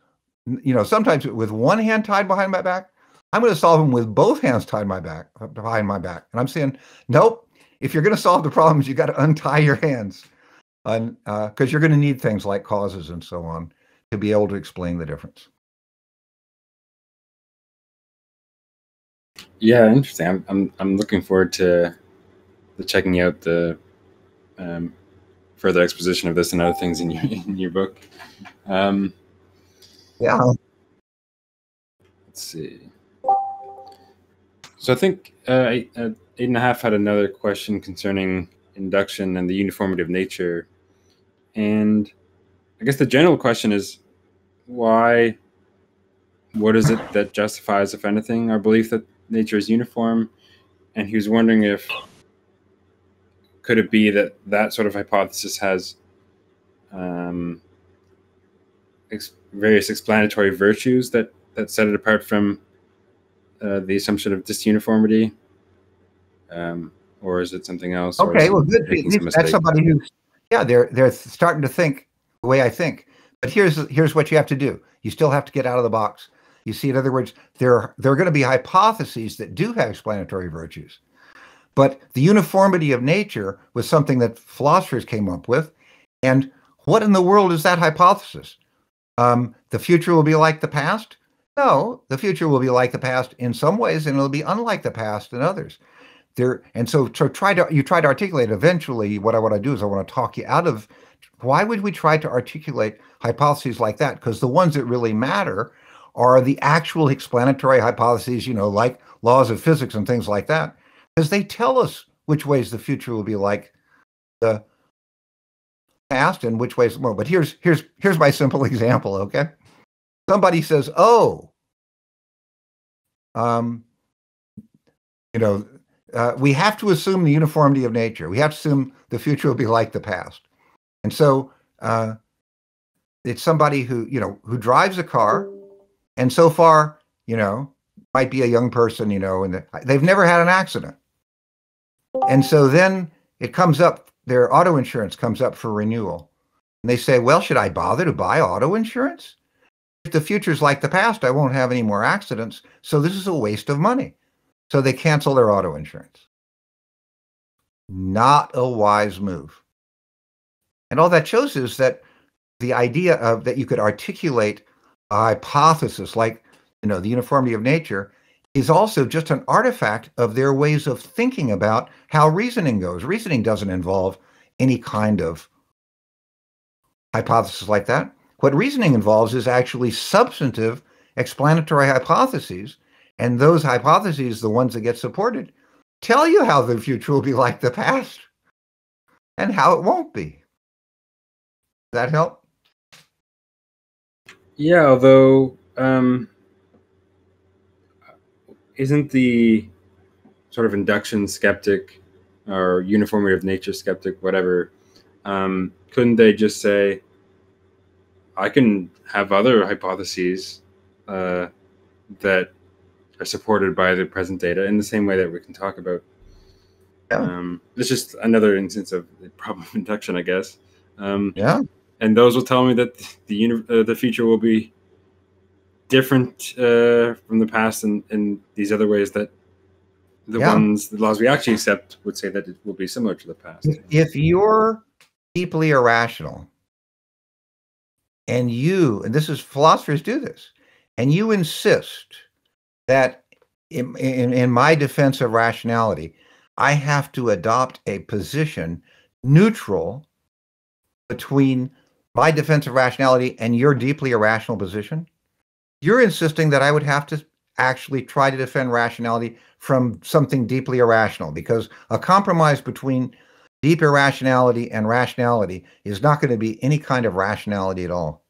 sometimes with one hand tied behind my back. I'm going to solve them with both hands tied behind my back. And I'm saying, nope, if you're going to solve the problems, you got to untie your hands, because you're going to need things like causes and so on to be able to explain the difference. Yeah, interesting. I'm looking forward to checking out the further exposition of this and other things in your book. Yeah. Let's see. So I think 8.5 had another question concerning induction and the uniformity of nature. And I guess the general question is, what is it that justifies, if anything, our belief that nature is uniform? And he was wondering if, could it be that sort of hypothesis has various explanatory virtues that set it apart from the assumption of disuniformity, or is it something else? Okay, well, good. That's somebody who's, they're starting to think the way I think. But here's what you have to do. You still have to get out of the box. You see, in other words, there are going to be hypotheses that do have explanatory virtues. But the uniformity of nature was something that philosophers came up with. And what in the world is that hypothesis? The future will be like the past? No, the future will be like the past in some ways, and it'll be unlike the past in others. So try to articulate. Eventually, what I want to do is I want to talk you out of, why would we try to articulate hypotheses like that? Because the ones that really matter are the actual explanatory hypotheses, like laws of physics and things like that, because they tell us which ways the future will be like the past and which ways more. But here's my simple example. Okay, somebody says, "Oh, we have to assume the uniformity of nature. We have to assume the future will be like the past." And so it's somebody who drives a car, and so far, might be a young person, and they've never had an accident. And so then it comes up, their auto insurance comes up for renewal. And they say, well, should I bother to buy auto insurance? If the future's like the past, I won't have any more accidents. So this is a waste of money. So they cancel their auto insurance. Not a wise move. And all that shows is that the idea of that you could articulate a hypothesis like, the uniformity of nature is also just an artifact of their ways of thinking about how reasoning goes. Reasoning doesn't involve any kind of hypothesis like that. What reasoning involves is actually substantive explanatory hypotheses. And those hypotheses, the ones that get supported, tell you how the future will be like the past and how it won't be. Does that help? Yeah, although isn't the sort of induction skeptic or uniformity of nature skeptic, whatever, couldn't they just say, I can have other hypotheses that are supported by the present data in the same way that we can talk about? It's just another instance of the problem of induction, I guess. And those will tell me that the future will be different from the past in these other ways that the laws we actually accept would say that it will be similar to the past. If you're deeply irrational, and this is, philosophers do this, and you insist that in my defense of rationality, I have to adopt a position neutral between my defense of rationality and your deeply irrational position, you're insisting that I would have to actually try to defend rationality from something deeply irrational, because a compromise between deep irrationality and rationality is not going to be any kind of rationality at all.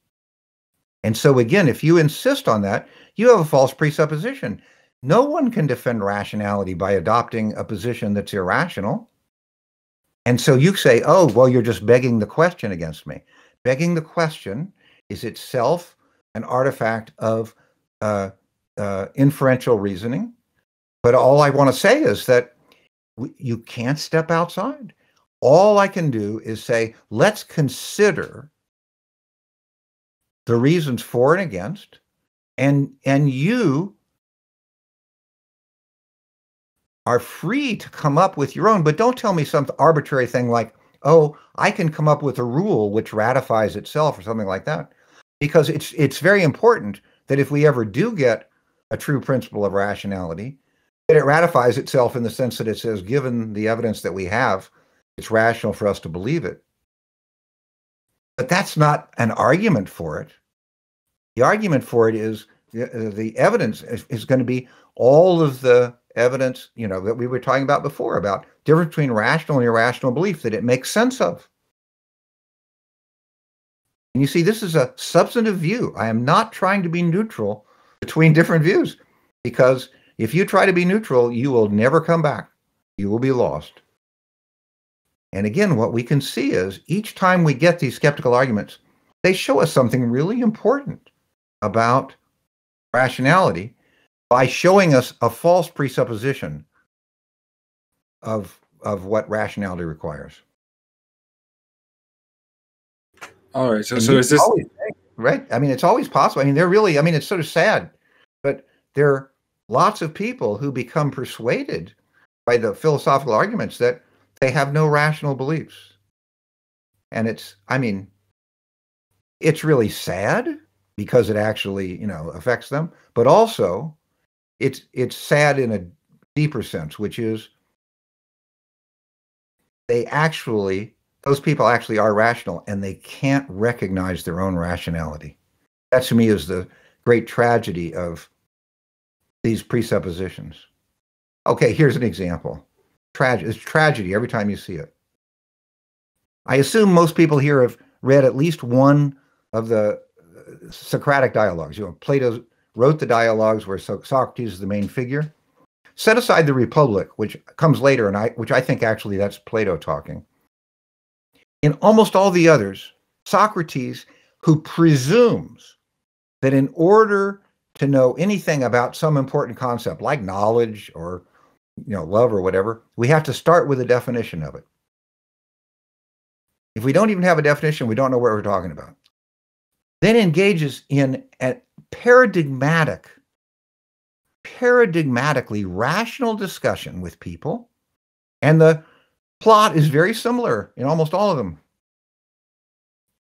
And so again, if you insist on that, you have a false presupposition. No one can defend rationality by adopting a position that's irrational. And so you say, oh, well, you're just begging the question against me. Begging the question is itself an artifact of inferential reasoning. But all I want to say is that you can't step outside. All I can do is say, let's consider the reasons for and against, and you are free to come up with your own, but don't tell me some arbitrary thing like, oh, I can come up with a rule which ratifies itself or something like that. Because it's very important that if we ever do get a true principle of rationality, that it ratifies itself in the sense that it says, given the evidence that we have, it's rational for us to believe it. But that's not an argument for it. The argument for it is the evidence is going to be all of the evidence, that we were talking about before, about difference between rational and irrational belief that it makes sense of. And you see, this is a substantive view. I am not trying to be neutral between different views, because if you try to be neutral, you will never come back. You will be lost. And again, what we can see is each time we get these skeptical arguments, they show us something really important about rationality by showing us a false presupposition of what rationality requires. All right. So is this right? I mean, it's always possible. I mean, it's sort of sad, but there are lots of people who become persuaded by the philosophical arguments that they have no rational beliefs. And it's really sad because it actually, affects them, but also it's sad in a deeper sense, which is those people actually are rational and they can't recognize their own rationality. That to me is the great tragedy of these presuppositions. Okay, here's an example. It's tragedy every time you see it. I assume most people here have read at least one of the Socratic dialogues. Plato wrote the dialogues where Socrates is the main figure. Set aside the Republic, which comes later, which I think actually that's Plato talking. In almost all the others, Socrates, who presumes that in order to know anything about some important concept, like knowledge or love or whatever, we have to start with a definition of it. If we don't even have a definition, we don't know what we're talking about. Then engages in a paradigmatically rational discussion with people, and the plot is very similar in almost all of them.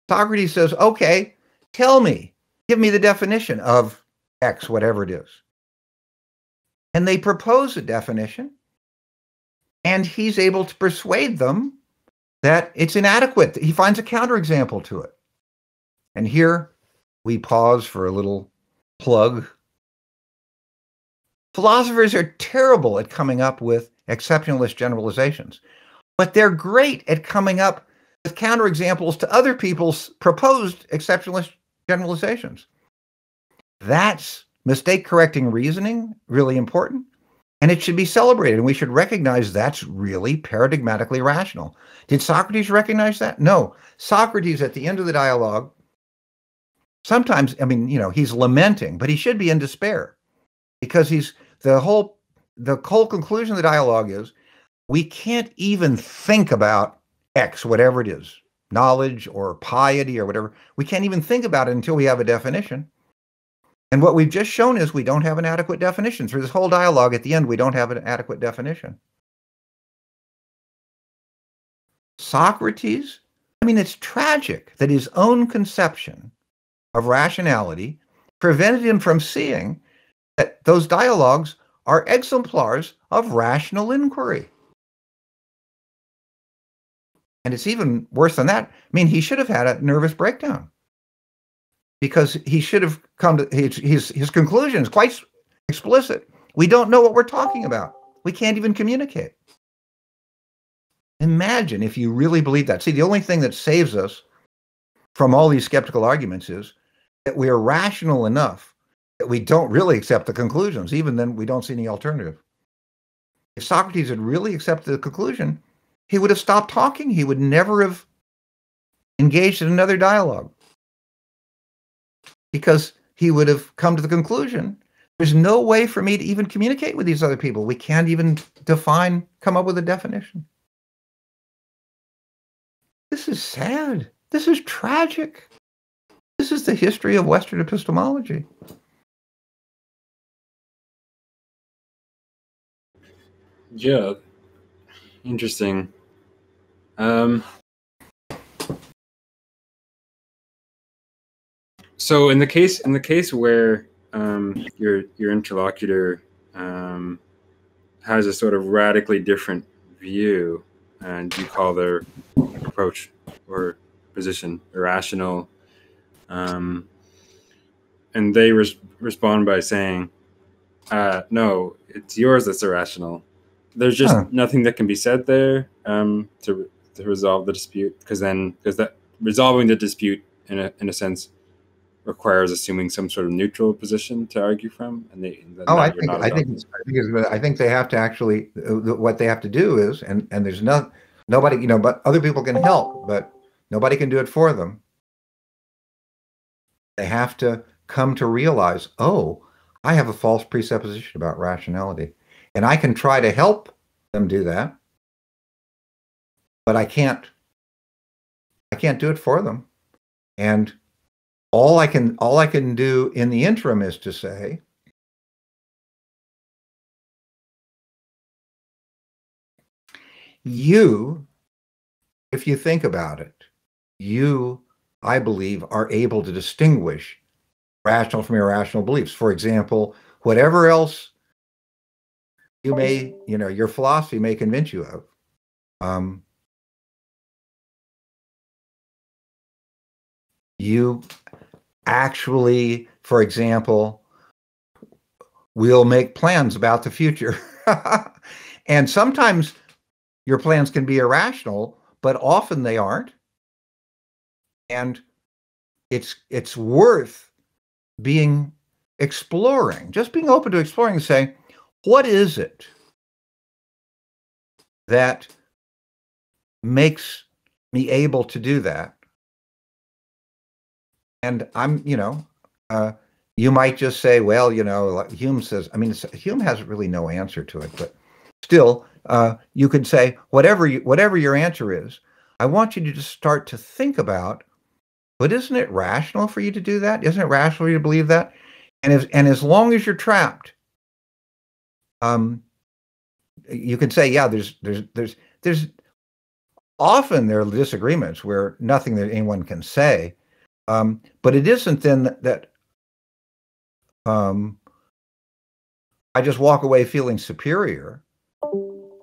Socrates says, okay, give me the definition of X, whatever it is. And they propose a definition, and he's able to persuade them that it's inadequate. He finds a counterexample to it. And here we pause for a little plug. Philosophers are terrible at coming up with exceptionalist generalizations, but they're great at coming up with counterexamples to other people's proposed exceptionalist generalizations. That's mistake-correcting reasoning, really important, and it should be celebrated, and we should recognize that's really paradigmatically rational. Did Socrates recognize that? No. Socrates, at the end of the dialogue, sometimes, he's lamenting, but he should be in despair, because the whole conclusion of the dialogue is, we can't even think about X, whatever it is, knowledge or piety or whatever. We can't even think about it until we have a definition. And what we've just shown is we don't have an adequate definition. Through this whole dialogue, at the end, we don't have an adequate definition. Socrates, it's tragic that his own conception of rationality prevented him from seeing that those dialogues are exemplars of rational inquiry. And it's even worse than that. He should have had a nervous breakdown, because he should have come to his conclusion is quite explicit. We don't know what we're talking about. We can't even communicate. Imagine if you really believe that. See, the only thing that saves us from all these skeptical arguments is that we are rational enough that we don't really accept the conclusions. Even then, we don't see any alternative. If Socrates had really accepted the conclusion, he would have stopped talking. He would never have engaged in another dialogue, because he would have come to the conclusion, there's no way for me to even communicate with these other people. We can't even come up with a definition. This is sad. This is tragic. This is the history of Western epistemology. Yeah, interesting. So in the case where your interlocutor has a sort of radically different view, and you call their approach or position irrational, and they respond by saying, "No, it's yours that's irrational." There's just nothing that can be said there to resolve the dispute, because that resolving the dispute in a sense requires assuming some sort of neutral position to argue from, and I think they have to actually, what they have to do is, and there's nobody, but other people can help, but nobody can do it for them. They have to come to realize, oh, I have a false presupposition about rationality, and I can try to help them do that, but I can't do it for them. And all I can do in the interim is to say, if you think about it, I believe, are able to distinguish rational from irrational beliefs. For example, whatever else you may, your philosophy may convince you of, you actually, for example, will make plans about the future. And sometimes your plans can be irrational, but often they aren't. And it's worth exploring, just being open to exploring, and saying, what is it that makes me able to do that? And you might just say, well, like Hume says, Hume has really no answer to it, but still, you could say, whatever your answer is, I want you to just start to think about, but isn't it rational for you to do that? Isn't it rational for you to believe that? And as long as you're trapped, you can say, yeah, there's often there are disagreements where nothing that anyone can say, but it isn't then that I just walk away feeling superior.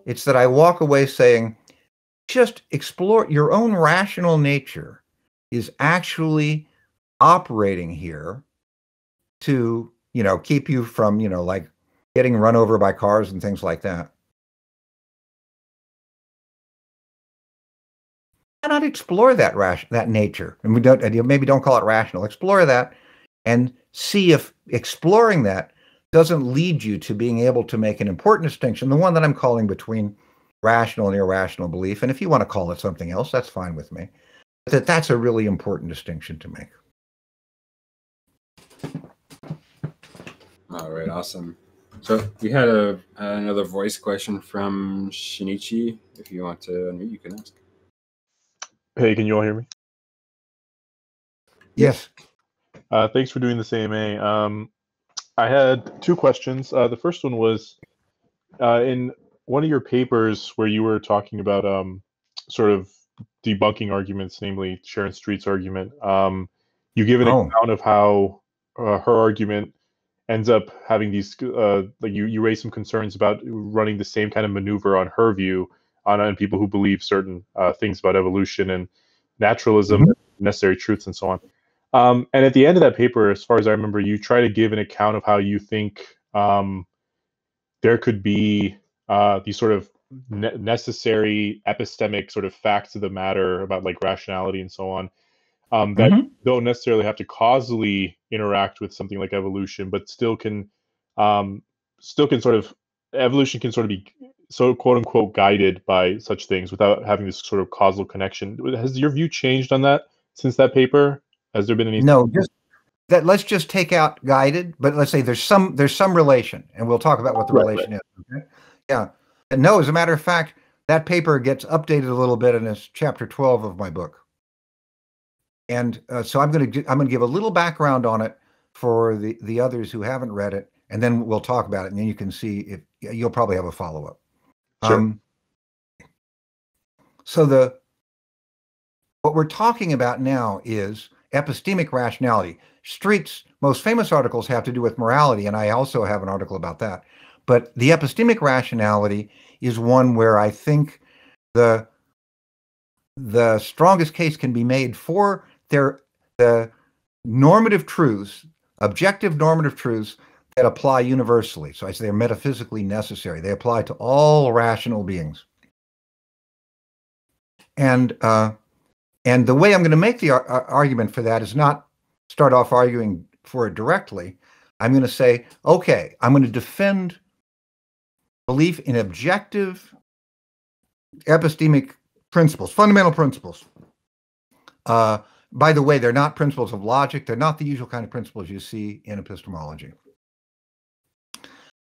It's that I walk away saying, just explore your own rational nature is actually operating here to, keep you from, like getting run over by cars and things like that. Why not explore that nature? And maybe don't call it rational. Explore that and see if exploring that doesn't lead you to being able to make an important distinction, the one that I'm calling between rational and irrational belief. And if you want to call it something else, that's fine with me. But that's a really important distinction to make. All right, awesome. So we had another voice question from Shinichi. If you want to unmute, you can ask. Hey, can you all hear me? Yes. Thanks for doing this AMA. I had two questions. The first one was in one of your papers where you were talking about sort of debunking arguments, namely Sharon Street's argument. You give an account of how her argument ends up having these, like you raise some concerns about running the same kind of maneuver on her view on people who believe certain things about evolution and naturalism, necessary truths, and so on. And at the end of that paper, as far as I remember, you try to give an account of how you think there could be these sort of necessary epistemic sort of facts of the matter about like rationality and so on, that don't necessarily have to causally interact with something like evolution, but still can sort of, evolution can sort of be so quote unquote guided by such things without having this sort of causal connection. Has your view changed on that since that paper? Has there been any? No, just that. Let's just take out guided, but let's say there's some relation, and we'll talk about what the relation is. Okay? Yeah, and no, as a matter of fact, that paper gets updated a little bit in this chapter 12 of my book, and so I'm going to give a little background on it for the others who haven't read it, and then we'll talk about it, and then you can see if you'll probably have a follow up. Sure. So what we're talking about now is epistemic rationality. Street's most famous articles have to do with morality, and I also have an article about that. But the epistemic rationality is one where I think the strongest case can be made for the normative truths, objective normative truths that apply universally. So I say they're metaphysically necessary. They apply to all rational beings. And the way I'm going to make the argument for that is not start off arguing for it directly. I'm going to say, okay, I'm going to defend belief in objective epistemic principles, fundamental principles. By the way, they're not principles of logic. They're not the usual kind of principles you see in epistemology.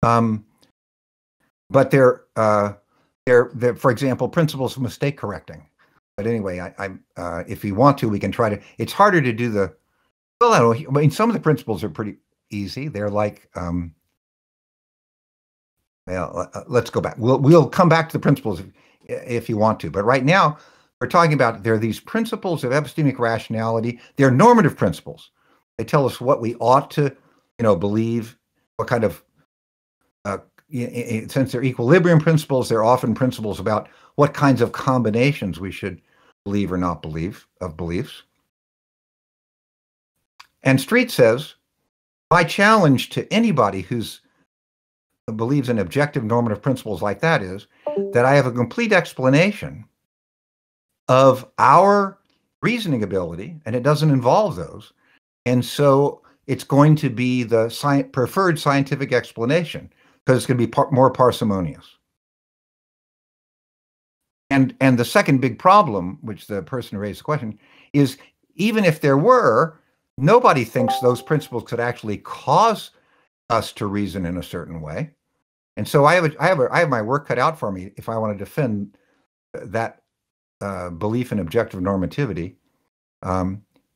But they're, for example, principles of mistake correcting. But anyway, if you want to, we can try to. It's harder to do the. Well, I don't know. I mean, some of the principles are pretty easy. They're like. Well, let's go back. We'll come back to the principles if you want to. But right now, we're talking about there are these principles of epistemic rationality. They're normative principles. They tell us what we ought to, believe. What kind of since they're equilibrium principles, they're often principles about what kinds of combinations we should believe or not believe of beliefs. And Street says, my challenge to anybody who believes in objective normative principles like that is that I have a complete explanation of our reasoning ability, and it doesn't involve those. And so it's going to be the preferred scientific explanation, because it's going to be more parsimonious. And the second big problem, which the person who raised the question, is even if there were, nobody thinks those principles could actually cause us to reason in a certain way. And so I have my work cut out for me if I want to defend that belief in objective normativity,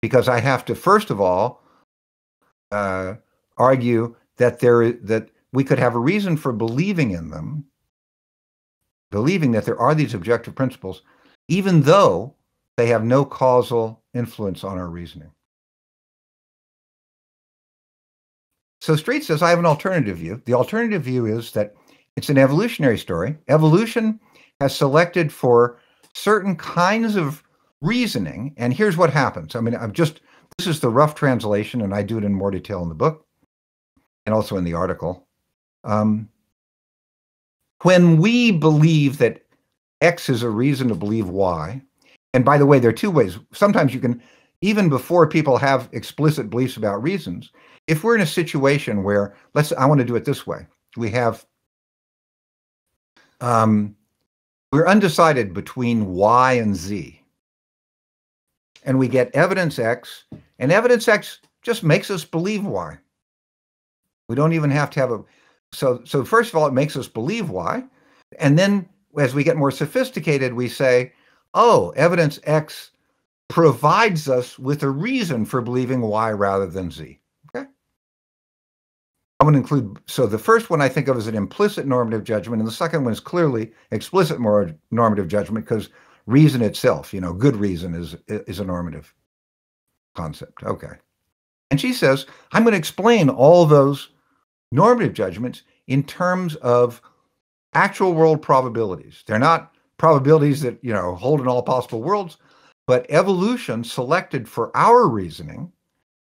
because I have to first of all argue that that we could have a reason for believing in them, believing that there are these objective principles, even though they have no causal influence on our reasoning. So Street says, I have an alternative view. The alternative view is that it's an evolutionary story. Evolution has selected for certain kinds of reasoning, and here's what happens. I mean, this is the rough translation, and I do it in more detail in the book and also in the article. When we believe that X is a reason to believe Y, and by the way, there are two ways. Sometimes you can, even before people have explicit beliefs about reasons, if we're in a situation where, I want to do it this way. We have, we're undecided between Y and Z. And we get evidence X, and evidence X just makes us believe Y. We don't even have to have so first of all, it makes us believe Y. And then as we get more sophisticated, we say, oh, evidence X provides us with a reason for believing Y rather than Z. Okay. I'm going to include, so the first one I think of as an implicit normative judgment, and the second one is clearly explicit normative judgment, because reason itself, good reason is a normative concept. Okay. And she says, I'm going to explain all those normative judgments in terms of actual world probabilities. They're not probabilities that, hold in all possible worlds, but evolution selected for our reasoning,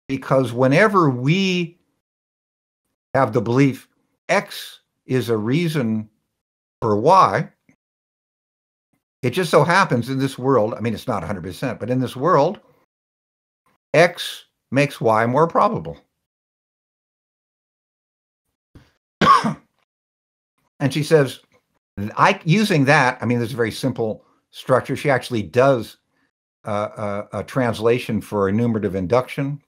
because whenever we have the belief X is a reason for Y. It just so happens in this world, I mean, it's not 100%, but in this world, X makes Y more probable. And she says, using that, I mean, there's a very simple structure. She actually does a translation for enumerative induction.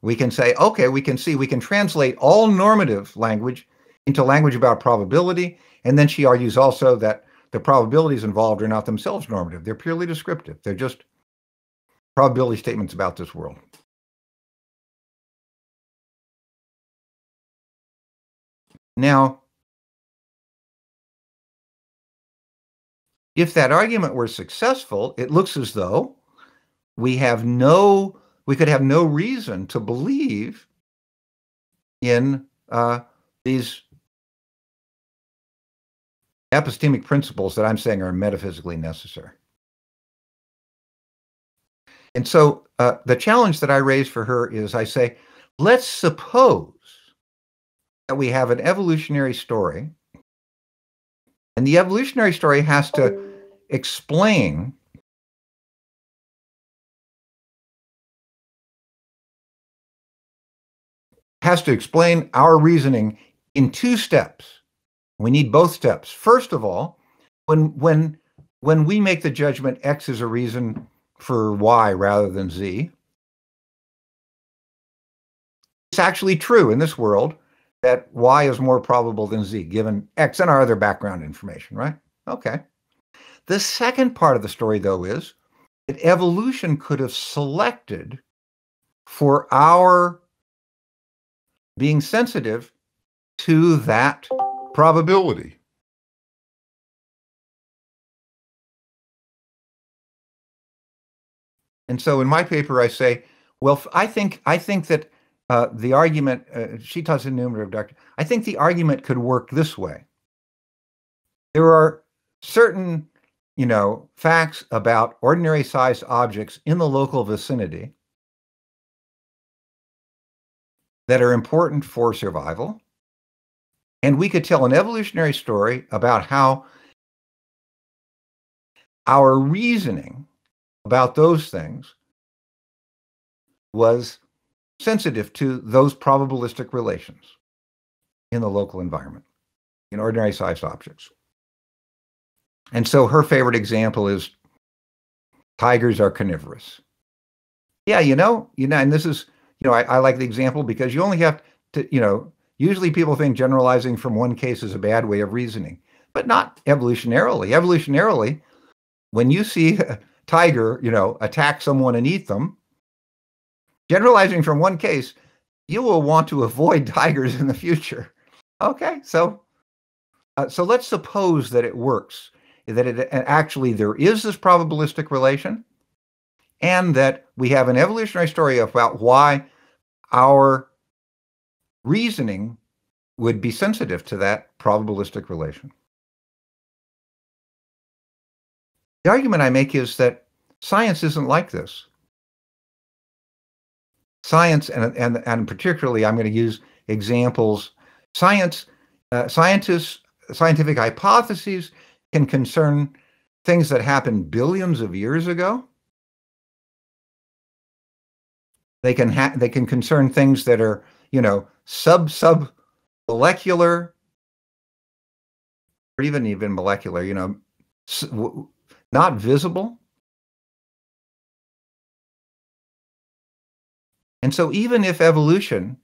We can say, okay, we can translate all normative language into language about probability. And then she argues also that the probabilities involved are not themselves normative. They're purely descriptive. They're just probability statements about this world. Now, if that argument were successful, it looks as though we could have no reason to believe in these epistemic principles that I'm saying are metaphysically necessary. And so the challenge that I raise for her is, I say, let's suppose that we have an evolutionary story, and the evolutionary story has to explain our reasoning in two steps. We need both steps. First of all, when we make the judgment X is a reason for Y rather than Z, it's actually true in this world that Y is more probable than Z, given X and our other background information, right? Okay. The second part of the story, though, is that evolution could have selected for our being sensitive to that probability. And so in my paper, I say, well, I think that the argument, she does enumerative induction, I think the argument could work this way. There are certain, facts about ordinary sized objects in the local vicinity that are important for survival. And we could tell an evolutionary story about how our reasoning about those things was sensitive to those probabilistic relations in the local environment, in ordinary sized objects. And so her favorite example is tigers are carnivorous. Yeah, and this is, I like the example because you only have to, usually people think generalizing from one case is a bad way of reasoning, but not evolutionarily. Evolutionarily, when you see a tiger, attack someone and eat them, generalizing from one case, you will want to avoid tigers in the future. Okay, so let's suppose that it works, that it actually there is this probabilistic relation, and that we have an evolutionary story about why our reasoning would be sensitive to that probabilistic relation. The argument I make is that science isn't like this. Science, and particularly I'm going to use examples, scientific hypotheses can concern things that happened billions of years ago. They can concern things that are, sub-molecular, or even molecular, not visible. And so even if evolution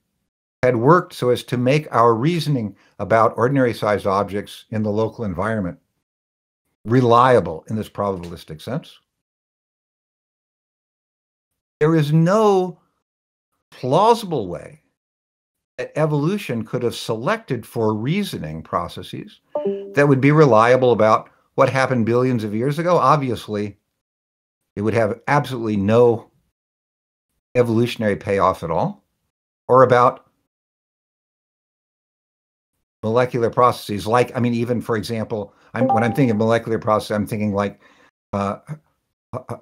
had worked so as to make our reasoning about ordinary sized objects in the local environment reliable in this probabilistic sense, there is no plausible way that evolution could have selected for reasoning processes that would be reliable about what happened billions of years ago. Obviously, it would have absolutely no evolutionary payoff at all, or about molecular processes like, even for example, when I'm thinking of molecular process, I'm thinking like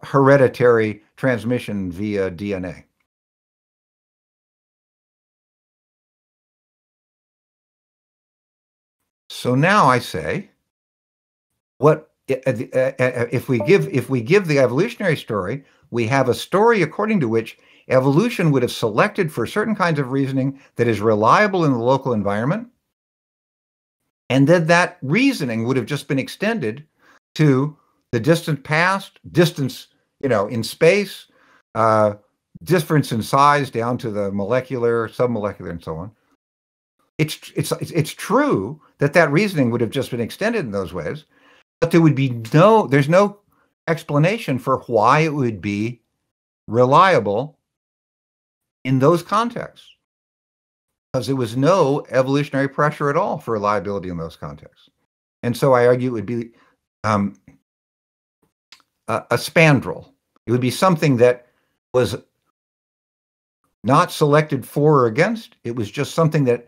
hereditary transmission via DNA. So now I say, what if we give the evolutionary story, we have a story according to which evolution would have selected for certain kinds of reasoning that is reliable in the local environment, and then that reasoning would have just been extended to the distant past, distance, in space, difference in size down to the molecular, submolecular, and so on. It's true that reasoning would have just been extended in those ways, but there's no explanation for why it would be reliable in those contexts, because there was no evolutionary pressure at all for reliability in those contexts. And so I argue it would be a spandrel. It would be something that was not selected for or against. It was just something that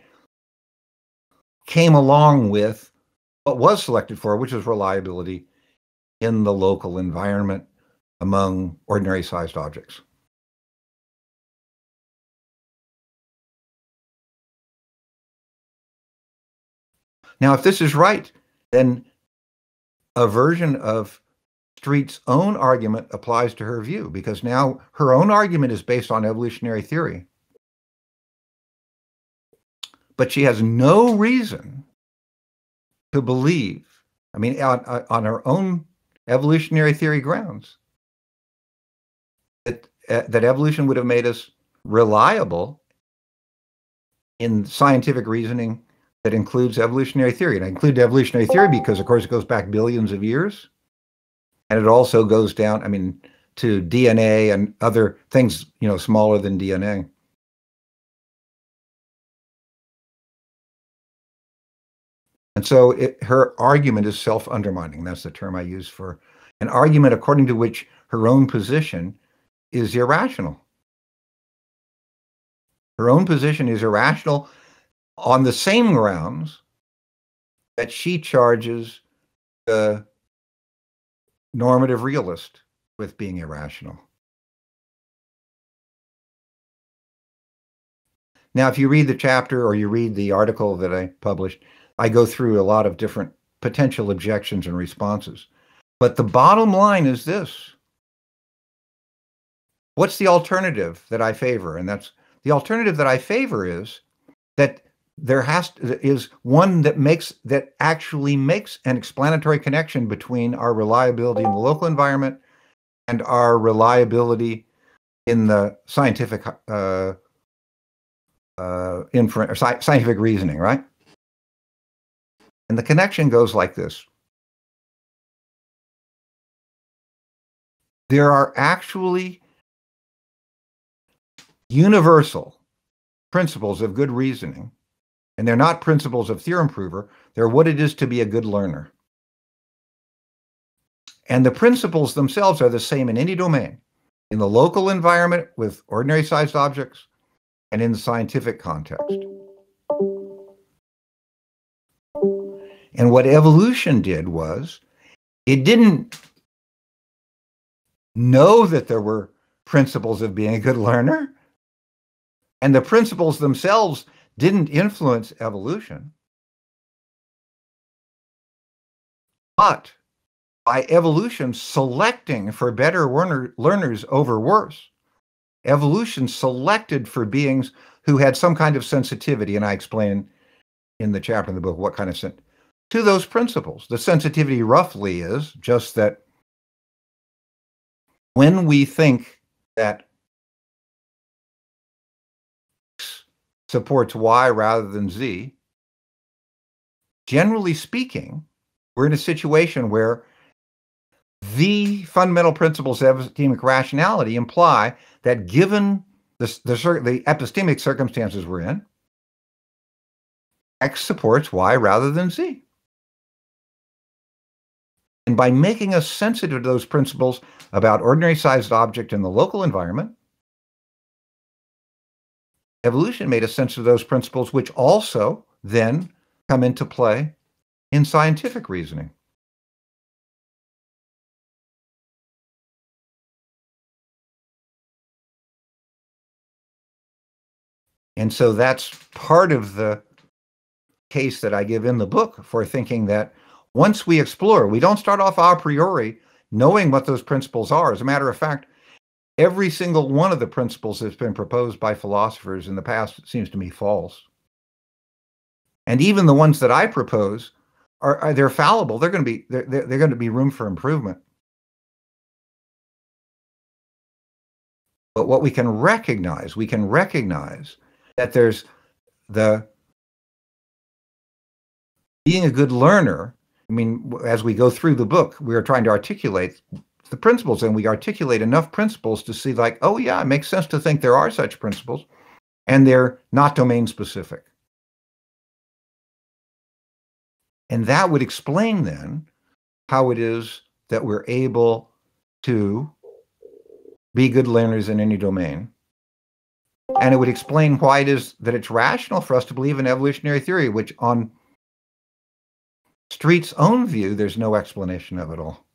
came along with what was selected for, which was reliability in the local environment among ordinary sized objects. Now, if this is right, then a version of Street's own argument applies to her view, because now her own argument is based on evolutionary theory. But she has no reason to believe, on her own evolutionary theory grounds, that evolution would have made us reliable in scientific reasoning that includes evolutionary theory. And I include evolutionary theory because, of course, it goes back billions of years. And it also goes down, to DNA and other things, smaller than DNA. And so her argument is self-undermining. That's the term I use for an argument according to which her own position is irrational. Her own position is irrational on the same grounds that she charges the normative realist with being irrational. Now, if you read the chapter or you read the article that I published, I go through a lot of different potential objections and responses. But the bottom line is this. What's the alternative that I favor? And the alternative that I favor is that there is one that actually makes an explanatory connection between our reliability in the local environment and our reliability in the scientific scientific reasoning, right? And the connection goes like this. There are actually universal principles of good reasoning, and they're not principles of theorem prover. They're what it is to be a good learner. And the principles themselves are the same in any domain, in the local environment with ordinary sized objects and in the scientific context. And what evolution did was, it didn't know that there were principles of being a good learner, and the principles themselves didn't influence evolution. But by evolution selecting for better learners over worse, evolution selected for beings who had some kind of sensitivity, and I explain in the chapter in the book what kind of to those principles. The sensitivity roughly is just that when we think that X supports Y rather than Z, generally speaking, we're in a situation where the fundamental principles of epistemic rationality imply that given the epistemic circumstances we're in, X supports Y rather than Z. And by making us sensitive to those principles about ordinary sized object in the local environment, evolution made us sensitive to those principles, which also then come into play in scientific reasoning. And so that's part of the case that I give in the book for thinking that once we explore, we don't start off a priori knowing what those principles are. As a matter of fact, every single one of the principles that's been proposed by philosophers in the past seems to me false. And even the ones that I propose they're fallible. They're going to be room for improvement. But what we can recognize that there's being a good learner. I mean, as we go through the book, we are trying to articulate the principles, and we articulate enough principles to see like, oh yeah, it makes sense to think there are such principles, and they're not domain specific. And that would explain then how it is that we're able to be good learners in any domain. And it would explain why it is that it's rational for us to believe in evolutionary theory, which on Street's own view, there's no explanation of it all.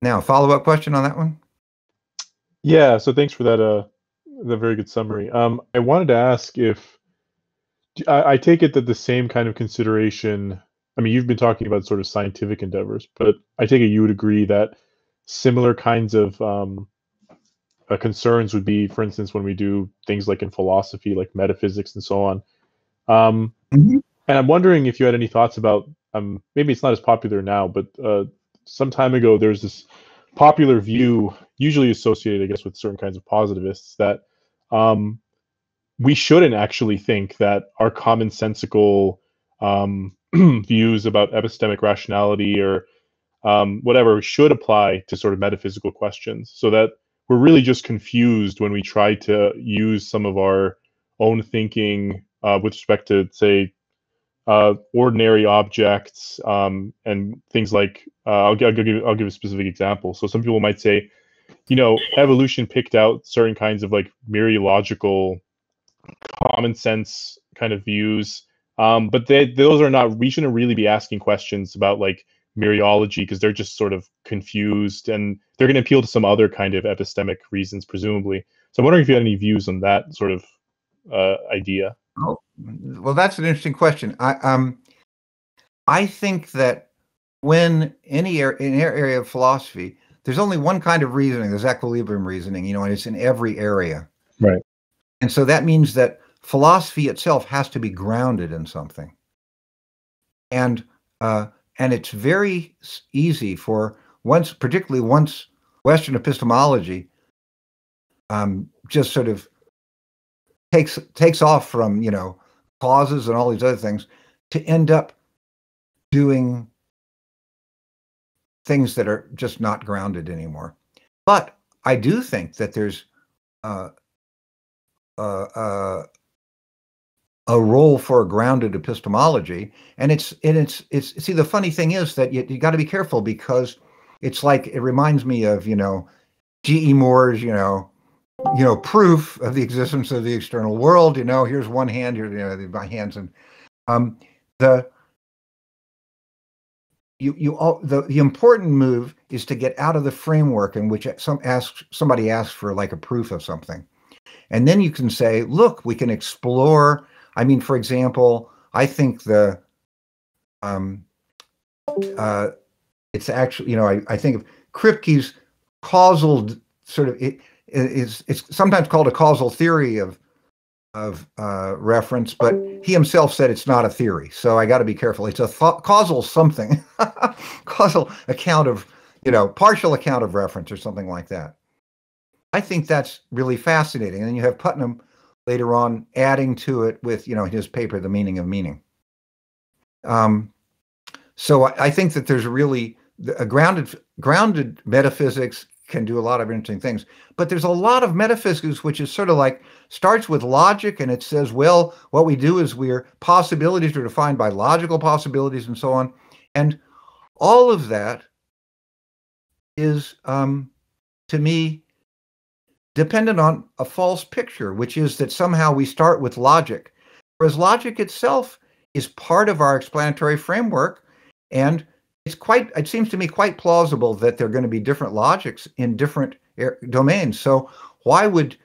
Now, follow-up question on that one? Yeah, so thanks for that, the very good summary. I wanted to ask if, I take it that the same kind of consideration, I mean, you've been talking about sort of scientific endeavors, but I take it you would agree that similar kinds of concerns would be, for instance, when we do things like in philosophy, like metaphysics and so on. And I'm wondering if you had any thoughts about, maybe it's not as popular now, but some time ago, there's this popular view, usually associated, I guess, with certain kinds of positivists, that we shouldn't actually think that our commonsensical views about epistemic rationality or whatever should apply to sort of metaphysical questions, so that we're really just confused when we try to use some of our own thinking with respect to, say, ordinary objects and things like, I'll give a specific example. So some people might say, you know, evolution picked out certain kinds of like mereological common sense kind of views, but those are not, we shouldn't really be asking questions about like mereology because they're just sort of confused and they're going to appeal to some other kind of epistemic reasons, presumably. So I'm wondering if you had any views on that sort of idea. Oh, well, that's an interesting question. I think that when in any area of philosophy, there's only one kind of reasoning. There's equilibrium reasoning, you know, and it's in every area. Right. And so that means that philosophy itself has to be grounded in something. And it's very easy for particularly once Western epistemology just sort of takes off from, you know, causes and all these other things to end up doing things that are just not grounded anymore. But I do think that there's a role for a grounded epistemology, and it's see, the funny thing is that you got to be careful, because it's like, it reminds me of, you know, G.E. Moore's, you know, proof of the existence of the external world. You know, here's one hand, here, you know, my hands, and the important move is to get out of the framework in which somebody asks for like a proof of something. And then you can say, look, we can explore. I mean, for example, I think it's actually, you know, I think of Kripke's causal sort of, it's sometimes called a causal theory of reference, but he himself said it's not a theory. So I got to be careful. It's a causal something, causal account of, you know, partial account of reference or something like that. I think that's really fascinating. And then you have Putnam later on adding to it with, you know, his paper, The Meaning of Meaning. So I think that there's really a grounded metaphysics can do a lot of interesting things, but there's a lot of metaphysics which is sort of like starts with logic, and it says, well, what we do is possibilities are defined by logical possibilities and so on. And all of that is, to me, dependent on a false picture, which is that somehow we start with logic, whereas logic itself is part of our explanatory framework, and it seems to me quite plausible that there are going to be different logics in different domains. So why would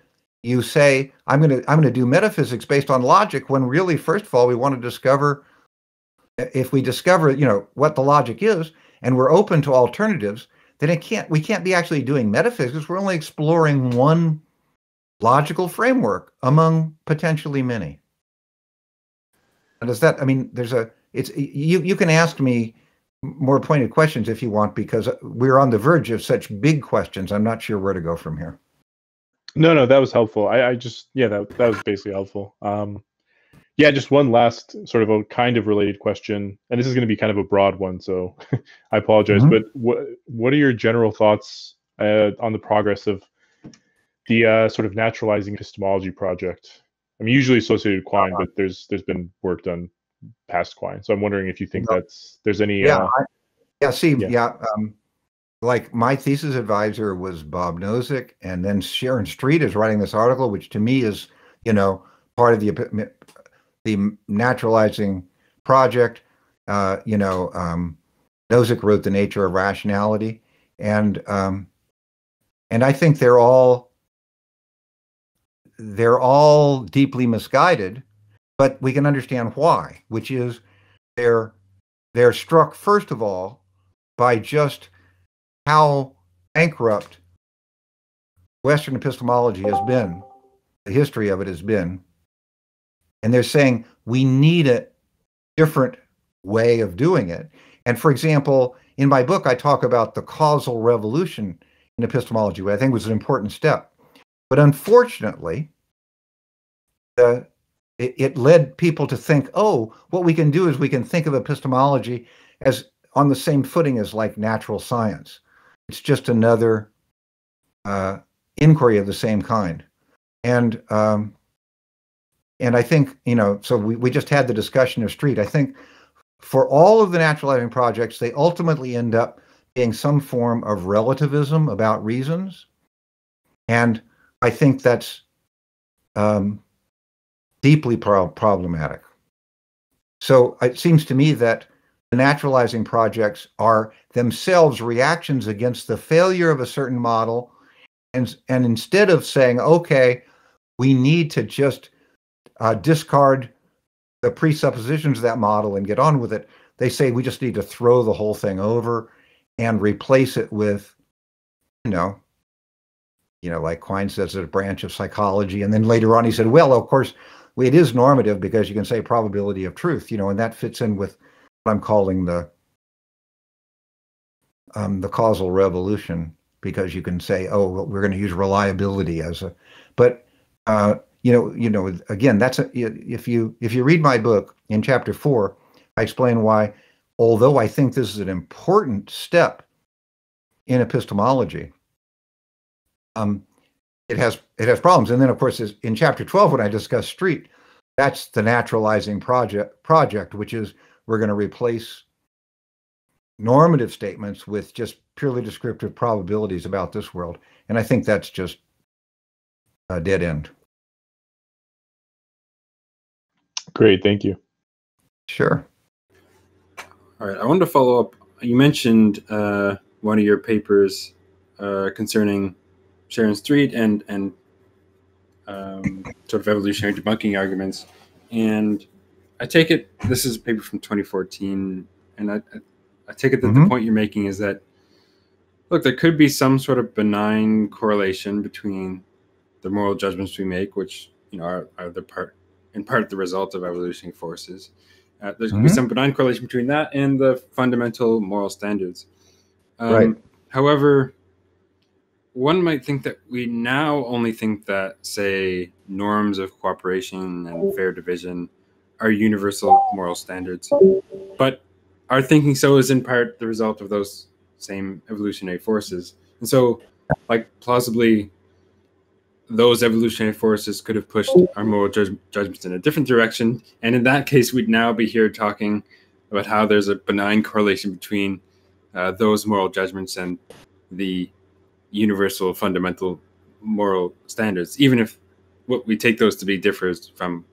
you say I'm going to do metaphysics based on logic when really, first of all, we want to discover, if we discover, you know, what the logic is, and we're open to alternatives, then we can't be actually doing metaphysics. We're only exploring one logical framework among potentially many. And does that, I mean, you can ask me more pointed questions if you want, because we're on the verge of such big questions. I'm not sure where to go from here. No, that was helpful. I just, yeah, that was basically helpful. Yeah, just one last sort of a kind of related question, and this is going to be kind of a broad one, so I apologize. But what are your general thoughts on the progress of the sort of naturalizing epistemology project? I mean, usually associated with Quine, but there's been work done past Quine, so I'm wondering if you think there's any. Like my thesis advisor was Bob Nozick, and then Sharon Street is writing this article, which to me is, you know, part of the naturalizing project. Nozick wrote The Nature of Rationality, and I think they're all deeply misguided, but we can understand why, which is they're struck, first of all, by just how bankrupt Western epistemology has been, the history of it has been. And they're saying we need a different way of doing it. And for example, in my book, I talk about the causal revolution in epistemology, which I think was an important step. But unfortunately, it led people to think, oh, what we can do is we can think of epistemology as on the same footing as like natural science. It's just another inquiry of the same kind. And I think, you know, so we just had the discussion of Street. I think for all of the naturalizing projects, they ultimately end up being some form of relativism about reasons. And I think that's deeply problematic. So it seems to me that the naturalizing projects are themselves reactions against the failure of a certain model. And instead of saying, okay, we need to just discard the presuppositions of that model and get on with it, they say we just need to throw the whole thing over and replace it with, like Quine says, a branch of psychology. And then later on he said, well, of course, it is normative because you can say probability of truth, and that fits in with what I'm calling the causal revolution, because you can say, oh, well, we're going to use reliability as a, but again, that's if you read my book in chapter 4, I explain why, although I think this is an important step in epistemology, it has problems. And then, of course, in chapter 12, when I discuss Street, that's the naturalizing project, which is we're going to replace normative statements with just purely descriptive probabilities about this world. And I think that's just a dead end. Great, thank you. Sure. All right, I wanted to follow up. You mentioned one of your papers concerning Sharon Street and sort of evolutionary debunking arguments. And I take it, this is a paper from 2014, and I take it that the point you're making is that, look, there could be some sort of benign correlation between the moral judgments we make, which are in part the result of evolutionary forces. There could be some benign correlation between that and the fundamental moral standards. Right. However, one might think that we now only think that, say, norms of cooperation and fair division are universal moral standards. But our thinking so is in part the result of those same evolutionary forces. And so, like, plausibly, those evolutionary forces could have pushed our moral judgments in a different direction. And in that case, we'd now be here talking about how there's a benign correlation between those moral judgments and the universal fundamental moral standards, even if what we take those to be differs from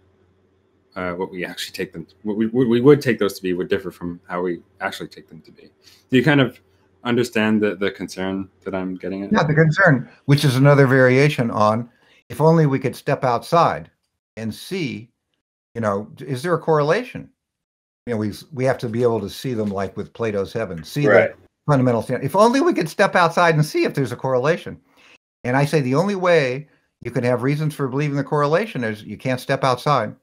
what we actually take them. What we would take those to be would differ from how we actually take them to be. Do you kind of understand the concern that I'm getting at? Yeah, the concern, which is another variation on, if only we could step outside and see, is there a correlation? We have to be able to see them, like with Plato's heaven, see Right. the fundamental standard. If only we could step outside and see if there's a correlation. And I say the only way you can have reasons for believing the correlation is you can't step outside.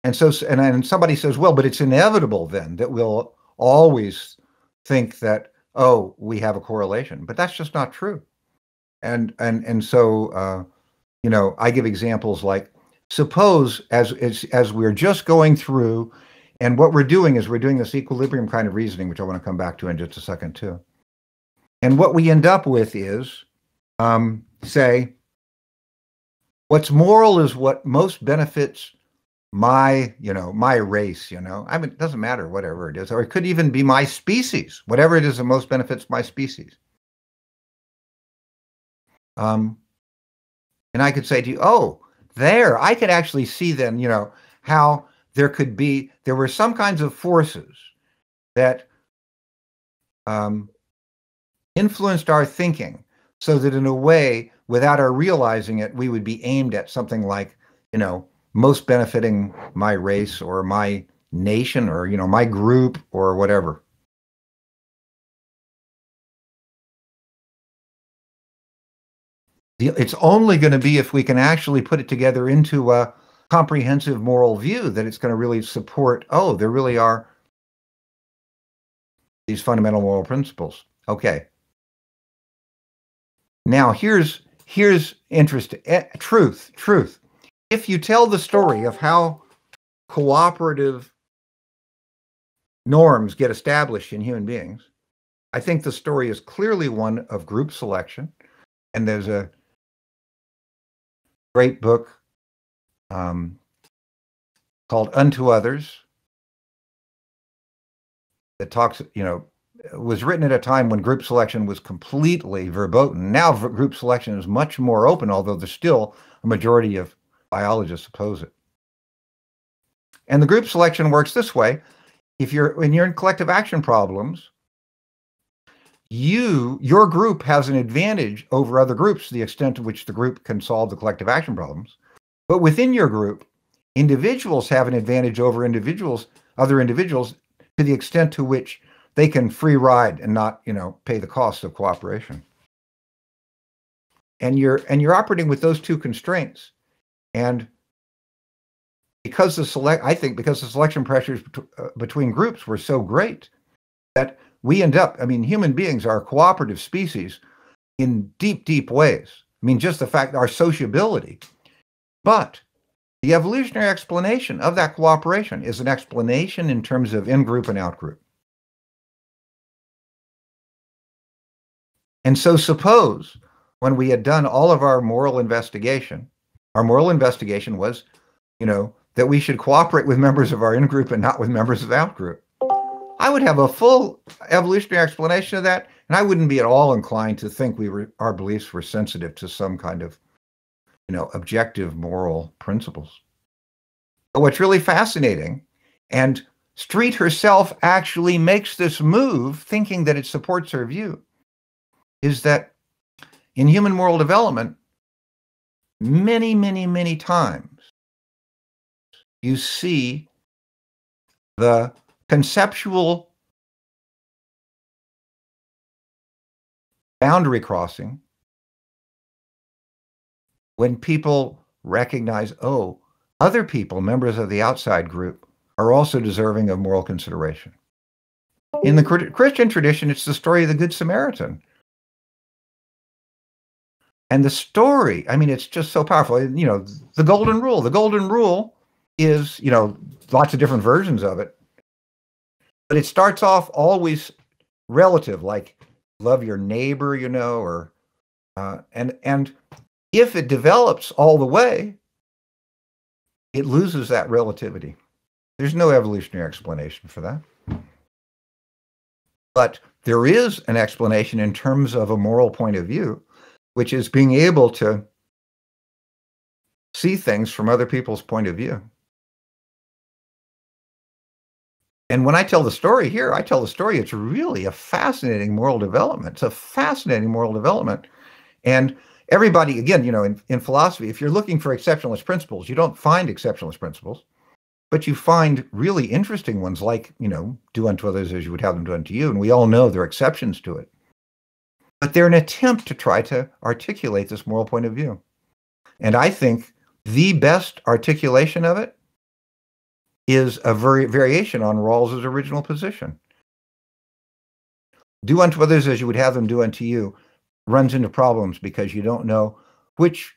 And so, and somebody says, well, but it's inevitable then that we'll always think that, oh, we have a correlation, but that's just not true. And so, I give examples like, suppose as we're just going through, and what we're doing is we're doing this equilibrium kind of reasoning, which I want to come back to in just a second too. And what we end up with is, say, what's moral is what most benefits my race, I mean, it doesn't matter, whatever it is, or it could even be my species, whatever it is that most benefits my species. And I could say to you, oh, I could actually see then, how there were some kinds of forces that influenced our thinking so that in a way, without our realizing it, we would be aimed at something like, most benefiting my race or my nation or, my group or whatever. It's only going to be if we can actually put it together into a comprehensive moral view that it's going to really support, oh, there really are these fundamental moral principles. Okay. Now here's interesting. Truth. If you tell the story of how cooperative norms get established in human beings, I think the story is clearly one of group selection. And there's a great book called Unto Others that talks, was written at a time when group selection was completely verboten. Now group selection is much more open, although there's still a majority of biologists oppose it. And the group selection works this way. When you're in collective action problems, your group has an advantage over other groups to the extent to which the group can solve the collective action problems. But within your group, individuals have an advantage over other individuals to the extent to which they can free ride and not, pay the cost of cooperation. And you're operating with those two constraints. And because the selection pressures between groups were so great that we end up, human beings are a cooperative species in deep, deep ways. Just the fact our sociability. But the evolutionary explanation of that cooperation is an explanation in terms of in-group and out-group. And so suppose when we had done all of our moral investigation was, that we should cooperate with members of our in-group and not with members of the out-group. I would have a full evolutionary explanation of that, and I wouldn't be at all inclined to think our beliefs were sensitive to some kind of, objective moral principles. But what's really fascinating, and Street herself actually makes this move thinking that it supports her view, is that in human moral development, many, many, many times, you see the conceptual boundary crossing when people recognize, oh, other people, members of the outside group, are also deserving of moral consideration. In the Christian tradition, it's the story of the Good Samaritan. And the story, it's just so powerful. The golden rule. The golden rule is, lots of different versions of it. But it starts off always relative, like love your neighbor, or and if it develops all the way, it loses that relativity. There's no evolutionary explanation for that. But there is an explanation in terms of a moral point of view, which is being able to see things from other people's point of view. And when I tell the story here, I tell the story, it's really a fascinating moral development. It's a fascinating moral development. And everybody, again, in philosophy, if you're looking for exceptionalist principles, you don't find exceptionalist principles, but you find really interesting ones like, do unto others as you would have them do unto you. And we all know there are exceptions to it. But they're an attempt to try to articulate this moral point of view. And I think the best articulation of it is a variation on Rawls's original position. Do unto others as you would have them do unto you runs into problems because you don't know which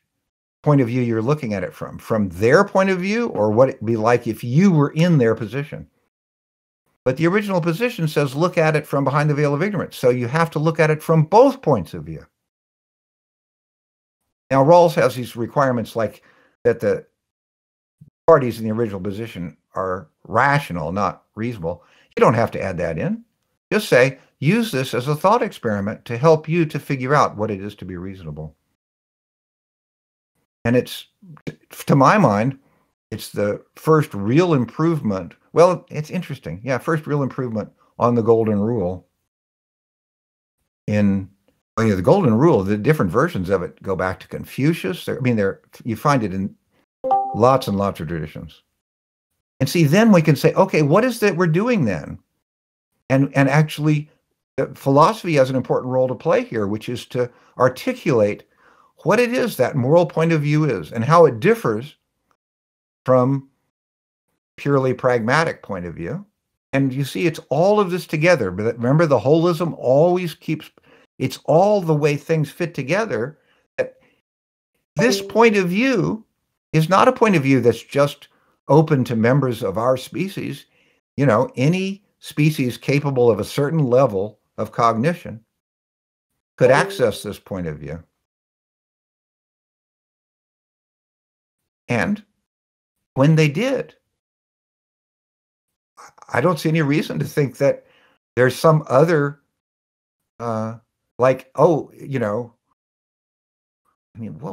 point of view you're looking at it from their point of view or what it'd be like if you were in their position. But the original position says look at it from behind the veil of ignorance. So you have to look at it from both points of view. Now, Rawls has these requirements like that the parties in the original position are rational, not reasonable. You don't have to add that in. Just say, use this as a thought experiment to help you to figure out what it is to be reasonable. And it's, to my mind, it's the first real improvement. Well, it's interesting. Yeah, first real improvement on the golden rule. The golden rule, the different versions of it go back to Confucius. You find it in lots and lots of traditions. And see, then we can say, okay, what is that we're doing then? And actually, philosophy has an important role to play here, which is to articulate what it is that moral point of view is and how it differs from purely pragmatic point of view. And you see, it's all of this together. But remember, the holism always it's all the way things fit together. That this point of view is not a point of view that's just open to members of our species. Any species capable of a certain level of cognition could access this point of view. And when they did, I don't see any reason to think that there's some other, what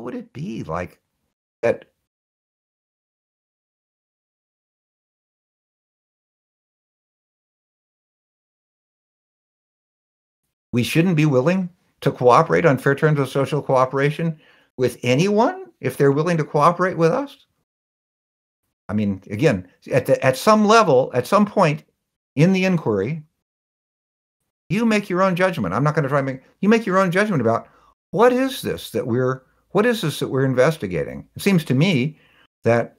would it be like that? We shouldn't be willing to cooperate on fair terms of social cooperation with anyone if they're willing to cooperate with us. Again, at some level, at some point in the inquiry, you make your own judgment. I'm not going to try and you make your own judgment about what is this that we're investigating. It seems to me that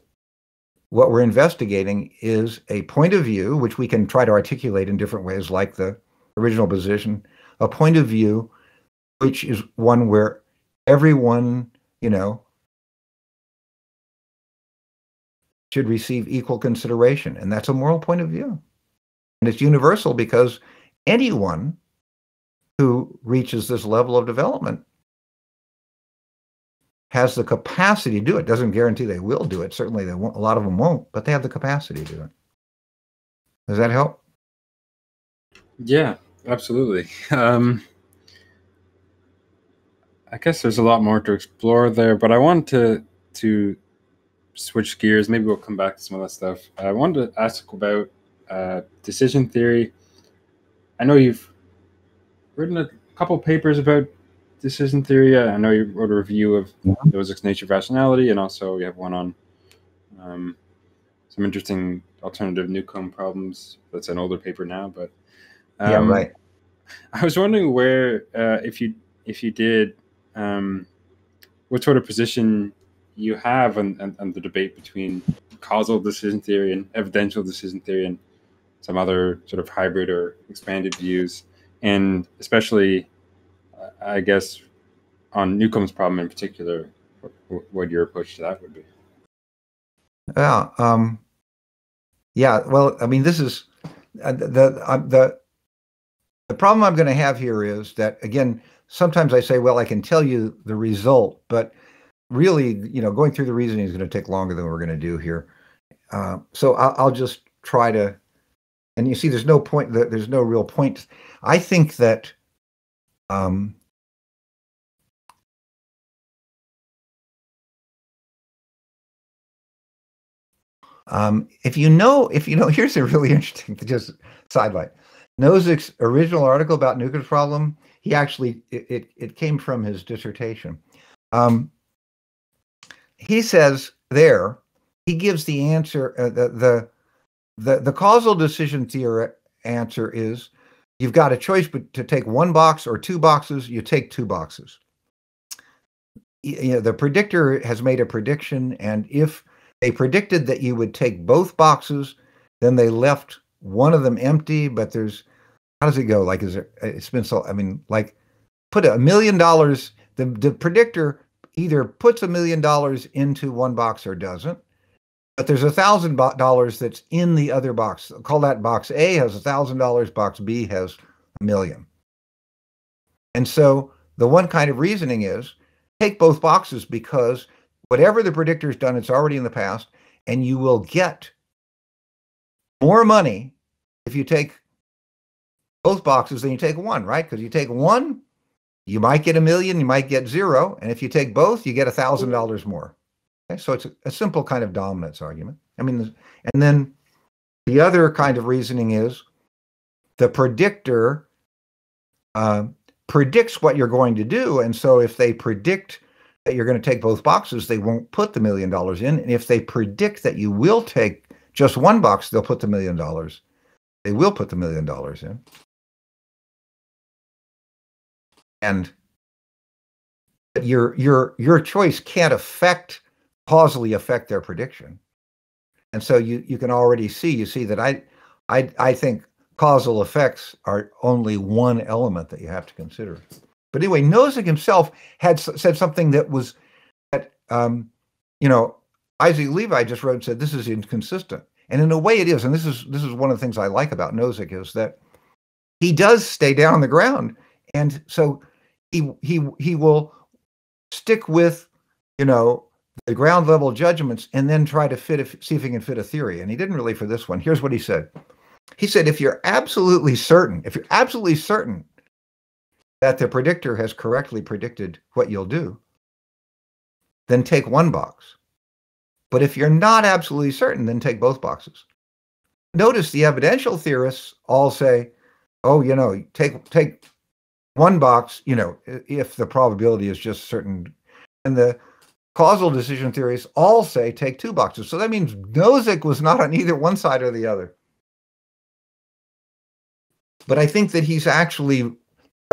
what we're investigating is a point of view, which we can try to articulate in different ways, like the original position, a point of view, which is one where everyone, should receive equal consideration. And that's a moral point of view. And it's universal because anyone who reaches this level of development has the capacity to do it. Doesn't guarantee they will do it. Certainly they won't, a lot of them won't, but they have the capacity to do it. Does that help? Yeah, absolutely. I guess there's a lot more to explore there, but I want to switch gears. Maybe we'll come back to some of that stuff. I wanted to ask about decision theory. I know you've written a couple papers about decision theory. I know you wrote a review of Nozick's Nature of Rationality, and also you have one on some interesting alternative Newcomb problems. That's an older paper now, but yeah, right. I was wondering where, if you did, what sort of position you have on the debate between causal decision theory and evidential decision theory and some other sort of hybrid or expanded views, and especially, I guess, on Newcomb's problem in particular, what your approach to that would be. Yeah. Well, this is the problem I'm going to have here is that, again, sometimes I say, well, I can tell you the result, but really, going through the reasoning is going to take longer than we're going to do here. So I'll just try to, and you see, there's no point, there's no real point. I think that If you know, here's a really interesting, just sidelight. Nozick's original article about Newcomb's problem, he actually, it came from his dissertation. He says there, he gives the answer, the causal decision theory answer is, you've got a choice to take one box or two boxes, you take two boxes. You know, the predictor has made a prediction, and if they predicted that you would take both boxes, then they left one of them empty, but there's, how does it go? Like, it's been so, I mean, like, put $1 million, the predictor either puts $1 million into one box or doesn't, but there's $1,000 that's in the other box. Call that box A has $1,000, box B has $1 million. And so the one kind of reasoning is, take both boxes, because whatever the predictor's done, it's already in the past, and you will get more money if you take both boxes than you take one, right? Because you take one, you might get $1 million, you might get zero, and if you take both, you get $1,000 more. Okay? So it's a simple kind of dominance argument. I mean, and then the other kind of reasoning is the predictor predicts what you're going to do, and so if they predict that you're going to take both boxes, they won't put the $1 million in, and if they predict that you will take just one box, they'll put the $1 million. They will put the $1 million in. And your choice can't causally affect their prediction. And so you can already see that I think causal effects are only one element that you have to consider. But anyway, Nozick himself had said something that was that Isaac Levi just wrote and said this is inconsistent. And in a way it is, and this is one of the things I like about Nozick, is that he does stay down on the ground, and so he will stick with the ground level judgments and then try to see if he can fit a theory. And he didn't really for this one. Here's what he said. He said, if you're absolutely certain that the predictor has correctly predicted what you'll do, then take one box. But if you're not absolutely certain, then take both boxes. Notice the evidential theorists all say, oh, take one box, if the probability is just certain. And the causal decision theorists all say take two boxes. So that means Nozick was not on either one side or the other. But I think that he's actually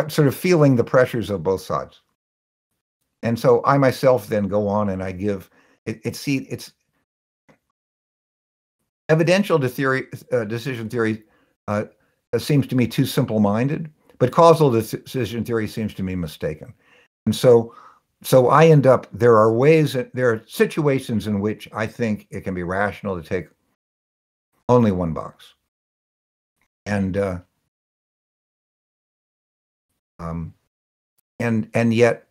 sort of feeling the pressures of both sides. And so I myself then go on and I give it's evidential decision theory seems to me too simple-minded, but causal decision theory seems to me mistaken. And so I end up, there are situations in which I think it can be rational to take only one box. And yet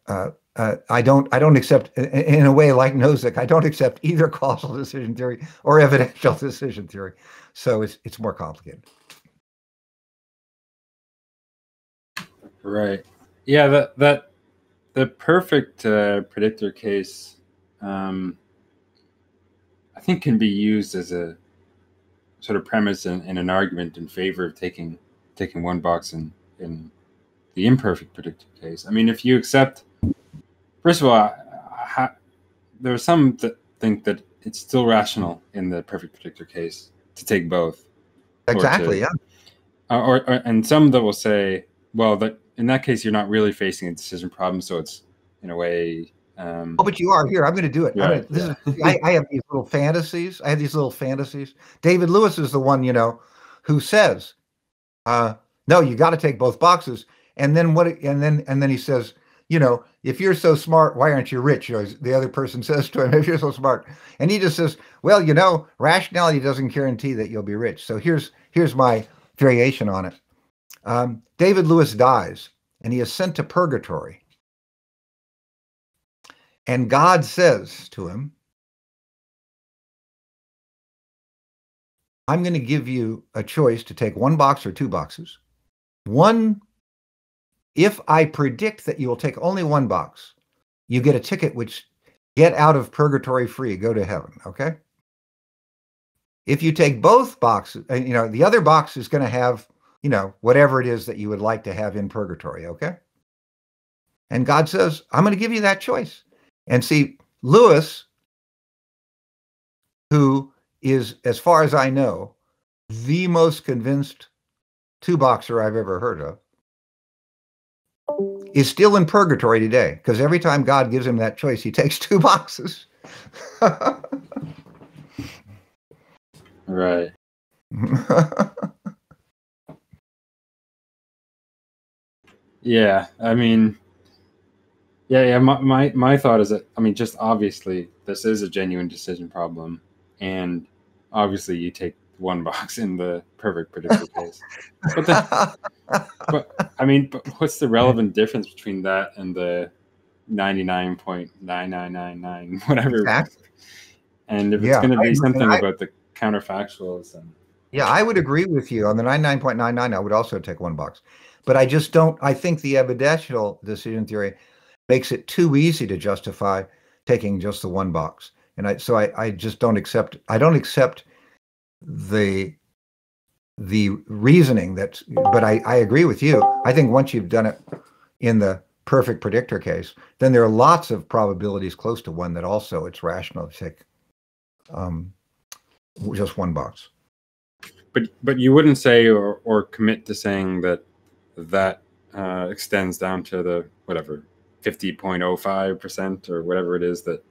I don't accept, in a way like Nozick, I don't accept either causal decision theory or evidential decision theory. So it's more complicated. Right. Yeah. The perfect predictor case, I think, can be used as a sort of premise in an argument in favor of taking one box in the imperfect predictor case. I mean, if you accept, first of all, there are some that think that it's still rational in the perfect predictor case to take both. Exactly, yeah. And some that will say, well, that in that case you're not really facing a decision problem, so it's in a way. Oh, but you are here. I'm going to do it. Right, I have these little fantasies. David Lewis is the one, who says, no, you got to take both boxes. And then and then he says, if you're so smart, why aren't you rich? The other person says to him, if you're so smart. And he just says, well, rationality doesn't guarantee that you'll be rich. So here's my variation on it. David Lewis dies, and he is sent to purgatory. And God says to him, I'm going to give you a choice to take one box or two boxes. One, if I predict that you will take only one box, you get a ticket which get out of purgatory free, go to heaven, okay? if you take both boxes, the other box is going to have, whatever it is that you would like to have in purgatory, okay? And God says, I'm going to give you that choice. And see, Lewis, who is, as far as I know, the most convinced two-boxer I've ever heard of, is still in purgatory today, because every time God gives him that choice, he takes two boxes. Right. Yeah, I mean, yeah. My thought is that, I mean, just obviously this is a genuine decision problem, and obviously you take one box in the perfect predictor case. But what's the relevant difference between that and the 99.9999 whatever? Exactly. And if it's going to be something about the counterfactuals, and yeah, I would agree with you on the 99.99. I would also take one box, but I just don't. I think the evidential decision theory makes it too easy to justify taking just the one box, and I just don't accept. I don't accept the reasoning that. But I agree with you. I think once you've done it in the perfect predictor case, then there are lots of probabilities close to one that also it's rational to take just one box. But you wouldn't say or commit to saying that extends down to the whatever 50.05% or whatever it is that.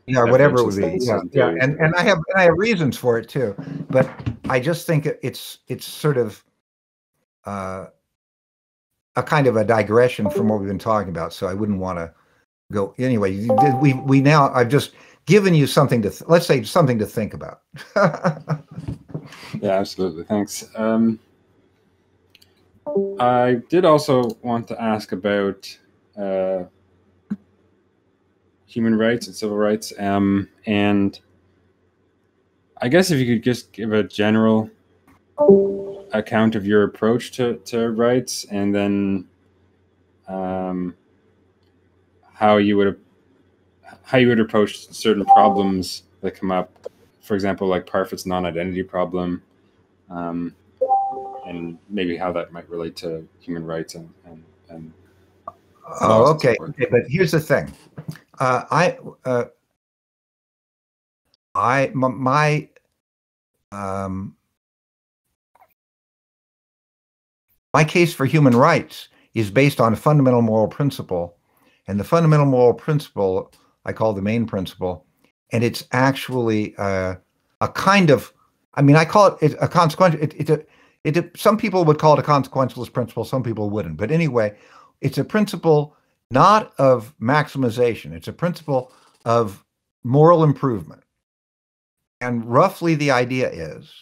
Yeah, whatever it would be. Yeah. And I have reasons for it too, but I just think it's sort of a kind of a digression from what we've been talking about. So I wouldn't want to go anyway. We now I've just given you something to let's say something to think about. Yeah, absolutely. Thanks. I did also want to ask about human rights and civil rights, and I guess if you could just give a general account of your approach to rights, and then how you would approach certain problems that come up, for example, like Parfit's non-identity problem, and maybe how that might relate to human rights and Oh, okay. But here's the thing. My case for human rights is based on a fundamental moral principle, and the fundamental moral principle I call the main principle, and it's actually a kind of, I call it a consequential. Some people would call it a consequentialist principle. Some people wouldn't. But anyway, it's a principle not of maximization. It's a principle of moral improvement. And roughly the idea is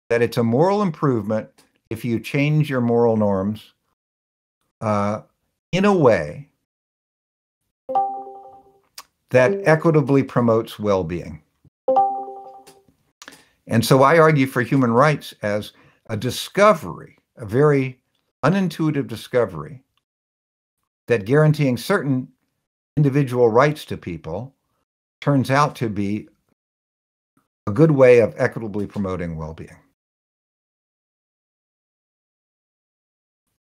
that it's a moral improvement if you change your moral norms in a way that equitably promotes well-being. And so I argue for human rights as a discovery, a very unintuitive discovery, that guaranteeing certain individual rights to people turns out to be a good way of equitably promoting well-being.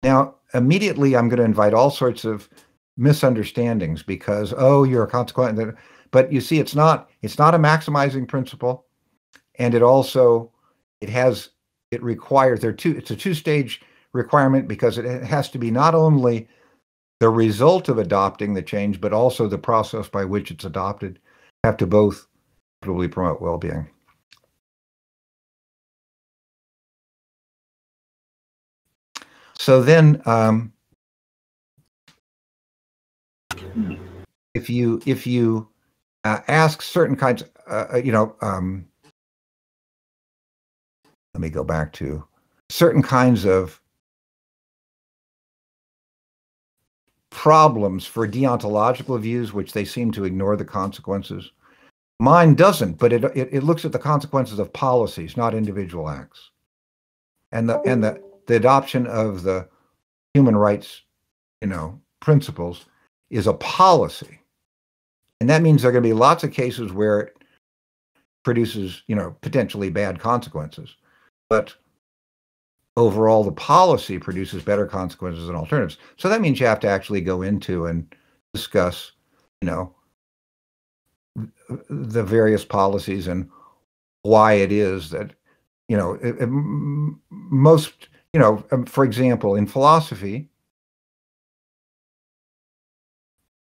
Now, immediately I'm going to invite all sorts of misunderstandings because, oh, you're a consequent, but you see, it's not a maximizing principle, and it requires it's a two-stage requirement because it has to be not only the result of adopting the change, but also the process by which it's adopted have to both equitably promote well-being. So then, if you ask certain kinds, let me go back to certain kinds of problems for deontological views, which they seem to ignore the consequences. Mine doesn't, but it looks at the consequences of policies, not individual acts, and the adoption of the human rights, principles is a policy, and that means there are going to be lots of cases where produces, potentially bad consequences. But overall, the policy produces better consequences than alternatives. So that means you have to actually go into and discuss, the various policies and why it is that, most, for example, in philosophy,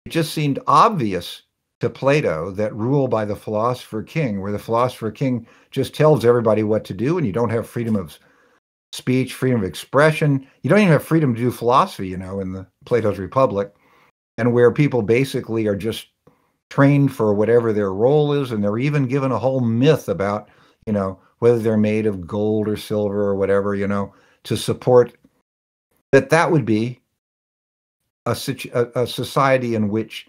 it just seemed obvious to Plato that rule by the philosopher king, where the philosopher king just tells everybody what to do, and you don't have freedom of speech, freedom of expression. You don't even have freedom to do philosophy, in the Plato's Republic, and where people basically are just trained for whatever their role is, and they're even given a whole myth about, whether they're made of gold or silver or whatever, to support that would be a society in which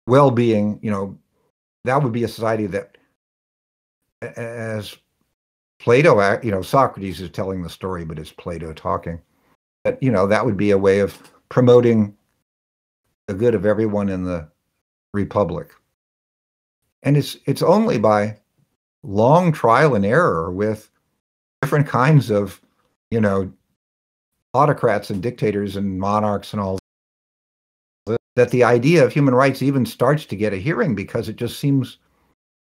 well-being, that would be a society that, as Plato, Socrates is telling the story, but it's Plato talking, that, that would be a way of promoting the good of everyone in the Republic. And it's only by long trial and error with different kinds of, autocrats and dictators and monarchs and all that the idea of human rights even starts to get a hearing, because it just seems,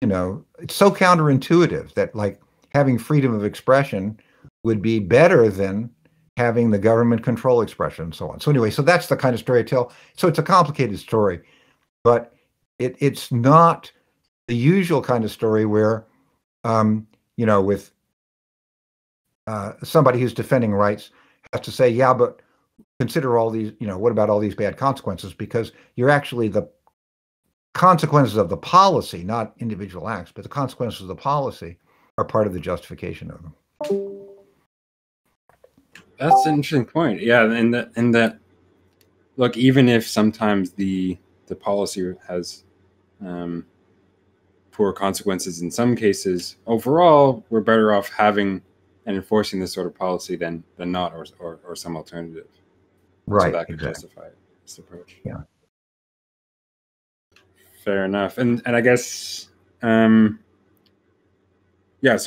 it's so counterintuitive that, like, having freedom of expression would be better than having the government control expression and so on. So anyway, so that's the kind of story I tell. So it's a complicated story, but it's not the usual kind of story where, with somebody who's defending rights has to say, yeah, but consider all these, what about all these bad consequences? Because you're actually the consequences of the policy, not individual acts, but the consequences of the policy are part of the justification of them. That's an interesting point. Yeah, and that look, even if sometimes the policy has poor consequences in some cases, overall we're better off having and enforcing this sort of policy than not, or some alternative. Right. So that could exactly. justify this approach. Yeah. Fair enough. And I guess so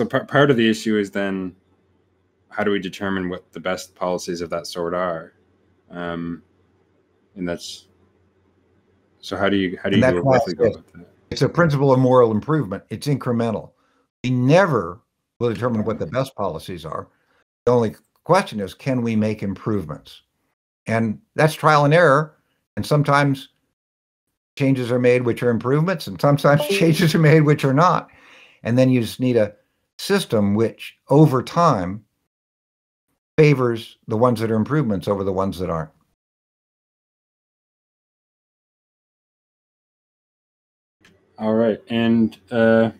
part of the issue is then, how do we determine what the best policies of that sort are? And that's, so how do you roughly go about that? It's a principle of moral improvement. It's incremental. We never will determine what the best policies are. The only question is, can we make improvements? And that's trial and error. And sometimes changes are made which are improvements, and sometimes changes are made which are not. And then you just need a system which, over time, favors the ones that are improvements over the ones that aren't. All right. And I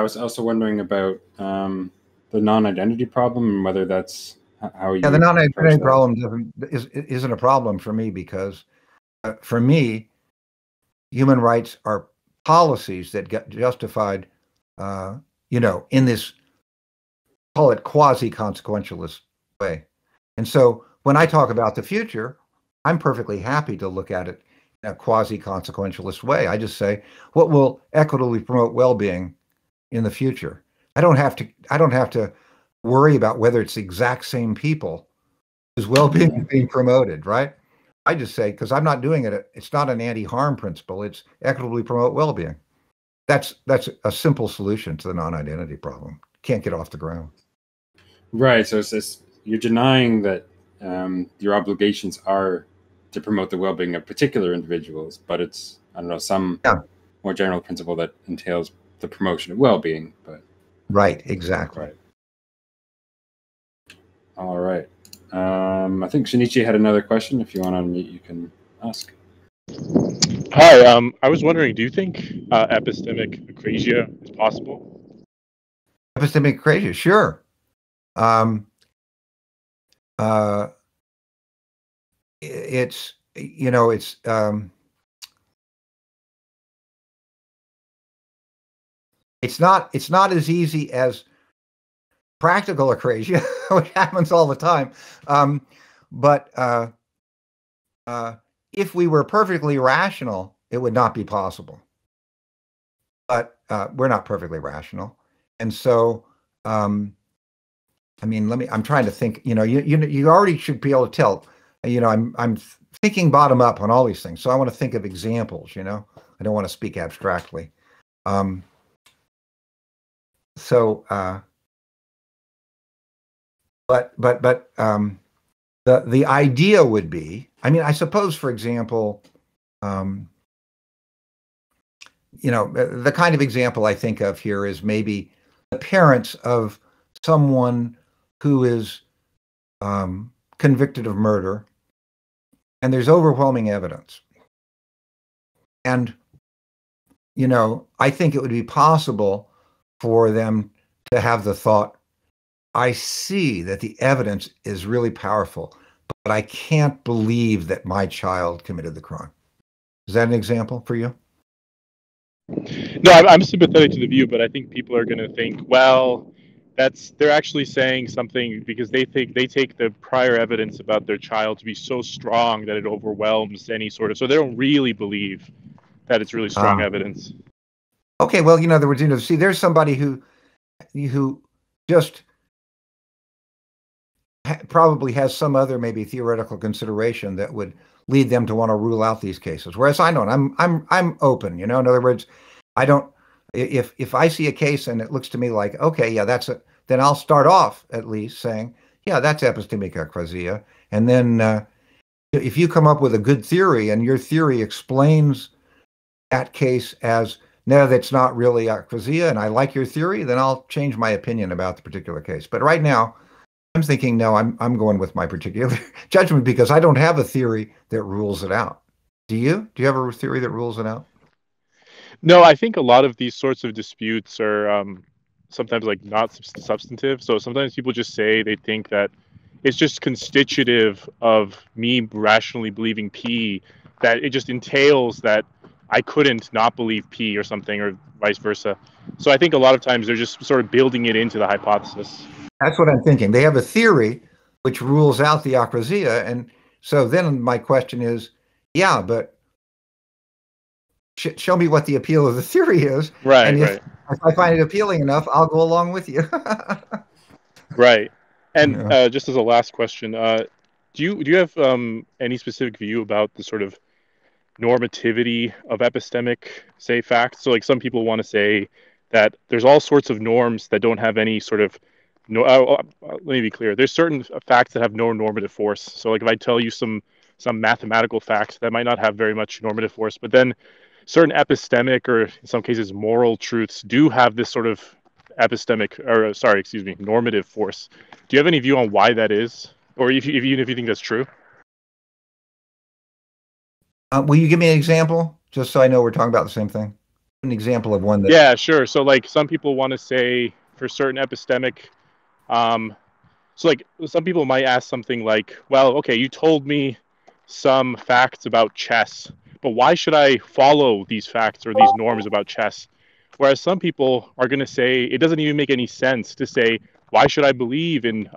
was also wondering about the non-identity problem, and whether that's how you... Yeah, the non-identity problem isn't a problem for me, because for me, human rights are policies that get justified, in this, call it quasi-consequentialist way. And so when I talk about the future, I'm perfectly happy to look at it in a quasi-consequentialist way. I just say, what will equitably promote well-being in the future? I don't have to worry about whether it's the exact same people whose well-being is being promoted, right? I just say, because I'm not doing it, it's not an anti-harm principle, it's equitably promote well-being. That's a simple solution to the non-identity problem. Can't get off the ground. Right. So you're denying that your obligations are to promote the well-being of particular individuals, but it's, I don't know, some more general principle that entails the promotion of well-being. But right, exactly. Right. All right. I think Shinichi had another question. If you want to unmute, you can ask. Hi. I was wondering, do you think epistemic akrasia is possible? Epistemic akrasia, sure. It's it's not as easy as practical akrasia, which happens all the time. But if we were perfectly rational, it would not be possible. but we're not perfectly rational. And so, I mean, I'm trying to think, you already should be able to tell, I'm thinking bottom up on all these things. So I want to think of examples, I don't want to speak abstractly. But the idea would be, I mean, I suppose, for example, the kind of example I think of here is maybe the parents of someone who is convicted of murder, and there's overwhelming evidence. And, I think it would be possible for them to have the thought, I see that the evidence is really powerful, but I can't believe that my child committed the crime. Is that an example for you? No, I'm sympathetic to the view, but I think people are going to think, well, they're actually saying something because they think they take the prior evidence about their child to be so strong that it overwhelms any sort of, so they don't really believe that it's really strong evidence. Okay, well, in other words, see, there's somebody who just probably has some other maybe theoretical consideration that would lead them to want to rule out these cases. Whereas I don't. I'm open. In other words, I don't. If I see a case and it looks to me like, okay, yeah, that's it, then I'll start off at least saying, yeah, that's epistemic akrasia. And then if you come up with a good theory and your theory explains that case as, no, that's not really akrasia, and I like your theory, then I'll change my opinion about the particular case. But right now, I'm thinking, no, I'm going with my particular judgment because I don't have a theory that rules it out. Do you? Do you have a theory that rules it out? No, I think a lot of these sorts of disputes are sometimes like not substantive. So sometimes people just say they think that it's just constitutive of me rationally believing P, that it just entails that I couldn't not believe P or something, or vice versa. So I think a lot of times they're just sort of building it into the hypothesis. That's what I'm thinking. They have a theory which rules out the akrasia. And so then my question is, yeah, but show me what the appeal of the theory is. Right, and right. If I find it appealing enough, I'll go along with you. Right. And just as a last question, do you have any specific view about the sort of normativity of epistemic, say, facts? So like some people want to say that there's all sorts of norms that don't have any sort of let me be clear. There's certain facts that have no normative force. So like if I tell you some mathematical facts that might not have very much normative force, but then certain epistemic, or in some cases moral truths, do have this sort of normative force. Do you have any view on why that is, or even if you think that's true? Will you give me an example, just so I know we're talking about the same thing? An example of one that. Yeah, sure. So like some people want to say for certain epistemic, so like some people might ask something like, well, okay, you told me some facts about chess, but why should I follow these facts or these norms about chess? Whereas some people are going to say it doesn't even make any sense to say, why should I believe in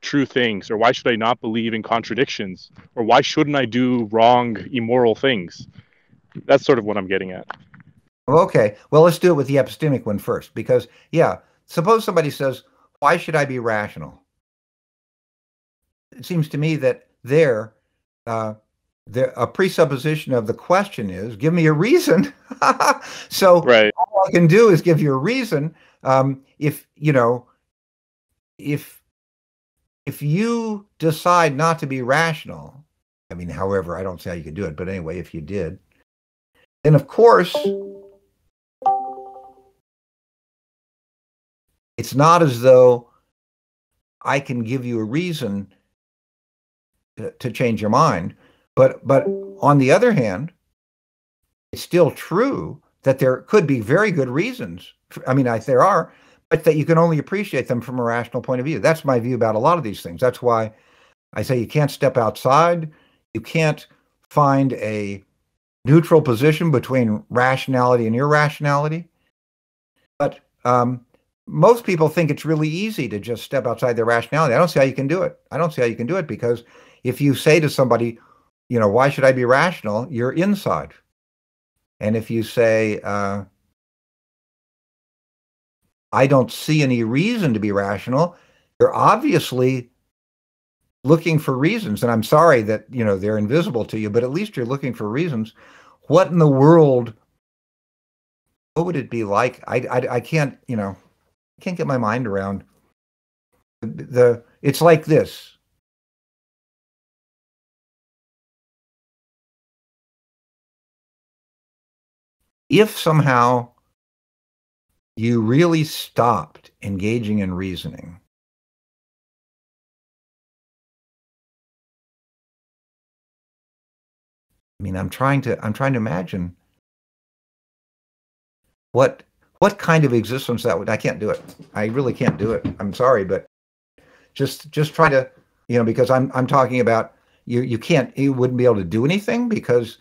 true things, or why should I not believe in contradictions, or why shouldn't I do wrong, immoral things? That's sort of what I'm getting at. Okay, well, let's do it with the epistemic one first, because, yeah, suppose somebody says, why should I be rational? It seems to me that a presupposition of the question is, give me a reason. So right. All I can do is give you a reason. If you decide not to be rational, I mean, however, I don't see how you could do it, but anyway, if you did, then of course, it's not as though I can give you a reason to change your mind. But on the other hand, it's still true that there could be very good reasons. I mean, there are, but that you can only appreciate them from a rational point of view. That's my view about a lot of these things. That's why I say you can't step outside. You can't find a neutral position between rationality and irrationality. But most people think it's really easy to just step outside their rationality. I don't see how you can do it. I don't see how you can do it, because if you say to somebody, why should I be rational? You're inside. And if you say, I don't see any reason to be rational, you're obviously looking for reasons. And I'm sorry that, you know, they're invisible to you, but at least you're looking for reasons. What in the world, what would it be like? I can't, you know, I can't get my mind around it's like this. If somehow you really stopped engaging in reasoning, I mean, I'm trying to imagine what kind of existence that would. I can't do it. I really can't do it. I'm sorry, but just try to, you know, because I'm talking about you wouldn't be able to do anything, because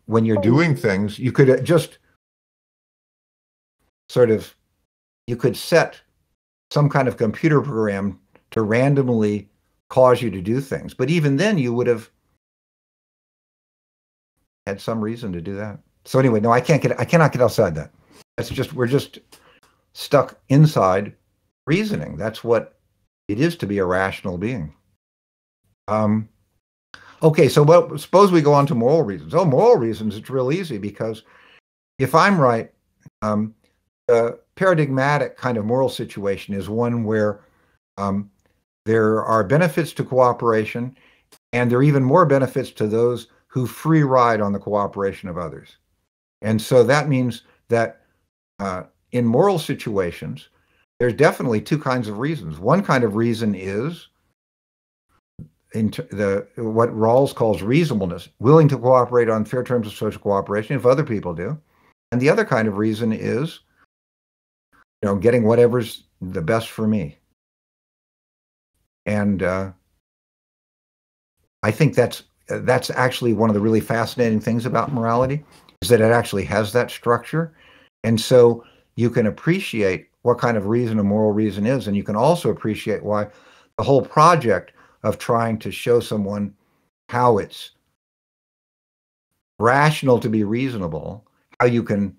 when you're doing things, you could just sort of, you could set some kind of computer program to randomly cause you to do things. But even then you would have had some reason to do that. So anyway, no, I cannot get outside that. That's just, we're just stuck inside reasoning. That's what it is to be a rational being. Okay, so suppose we go on to moral reasons. Oh, moral reasons, it's real easy, because if I'm right, the paradigmatic kind of moral situation is one where there are benefits to cooperation, and there are even more benefits to those who free ride on the cooperation of others. And so that means that in moral situations, there's definitely two kinds of reasons. One kind of reason is what Rawls calls reasonableness, willing to cooperate on fair terms of social cooperation if other people do. And the other kind of reason is, you know, getting whatever's the best for me. And I think that's actually one of the really fascinating things about morality, is that it actually has that structure. And so you can appreciate what kind of reason a moral reason is, and you can also appreciate why the whole project of trying to show someone how it's rational to be reasonable, how you can,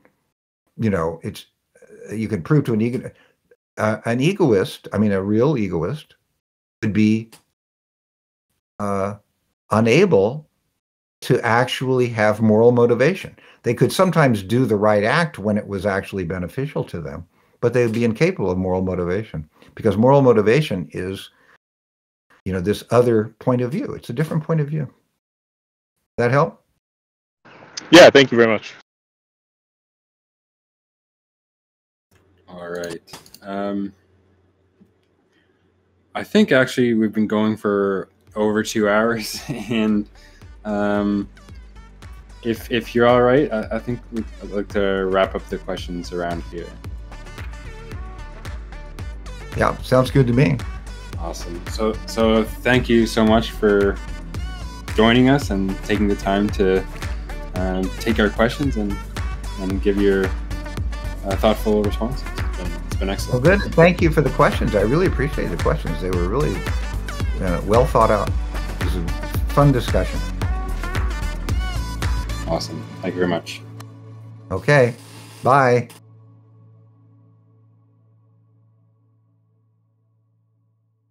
you know, you can prove to an egoist, I mean, a real egoist, would be unable to actually have moral motivation. They could sometimes do the right act when it was actually beneficial to them, but they would be incapable of moral motivation, because moral motivation is, you know, this other point of view. It's a different point of view. Does that help? Yeah, thank you very much. All right. I think actually we've been going for over 2 hours, and if you're all right, I think I'd like to wrap up the questions around here. Yeah, sounds good to me. Awesome. So thank you so much for joining us and taking the time to take our questions and give your thoughtful responses. It's been excellent. Well, good. Thank you for the questions. I really appreciate the questions. They were really well thought out. It was a fun discussion. Awesome. Thank you very much. Okay. Bye.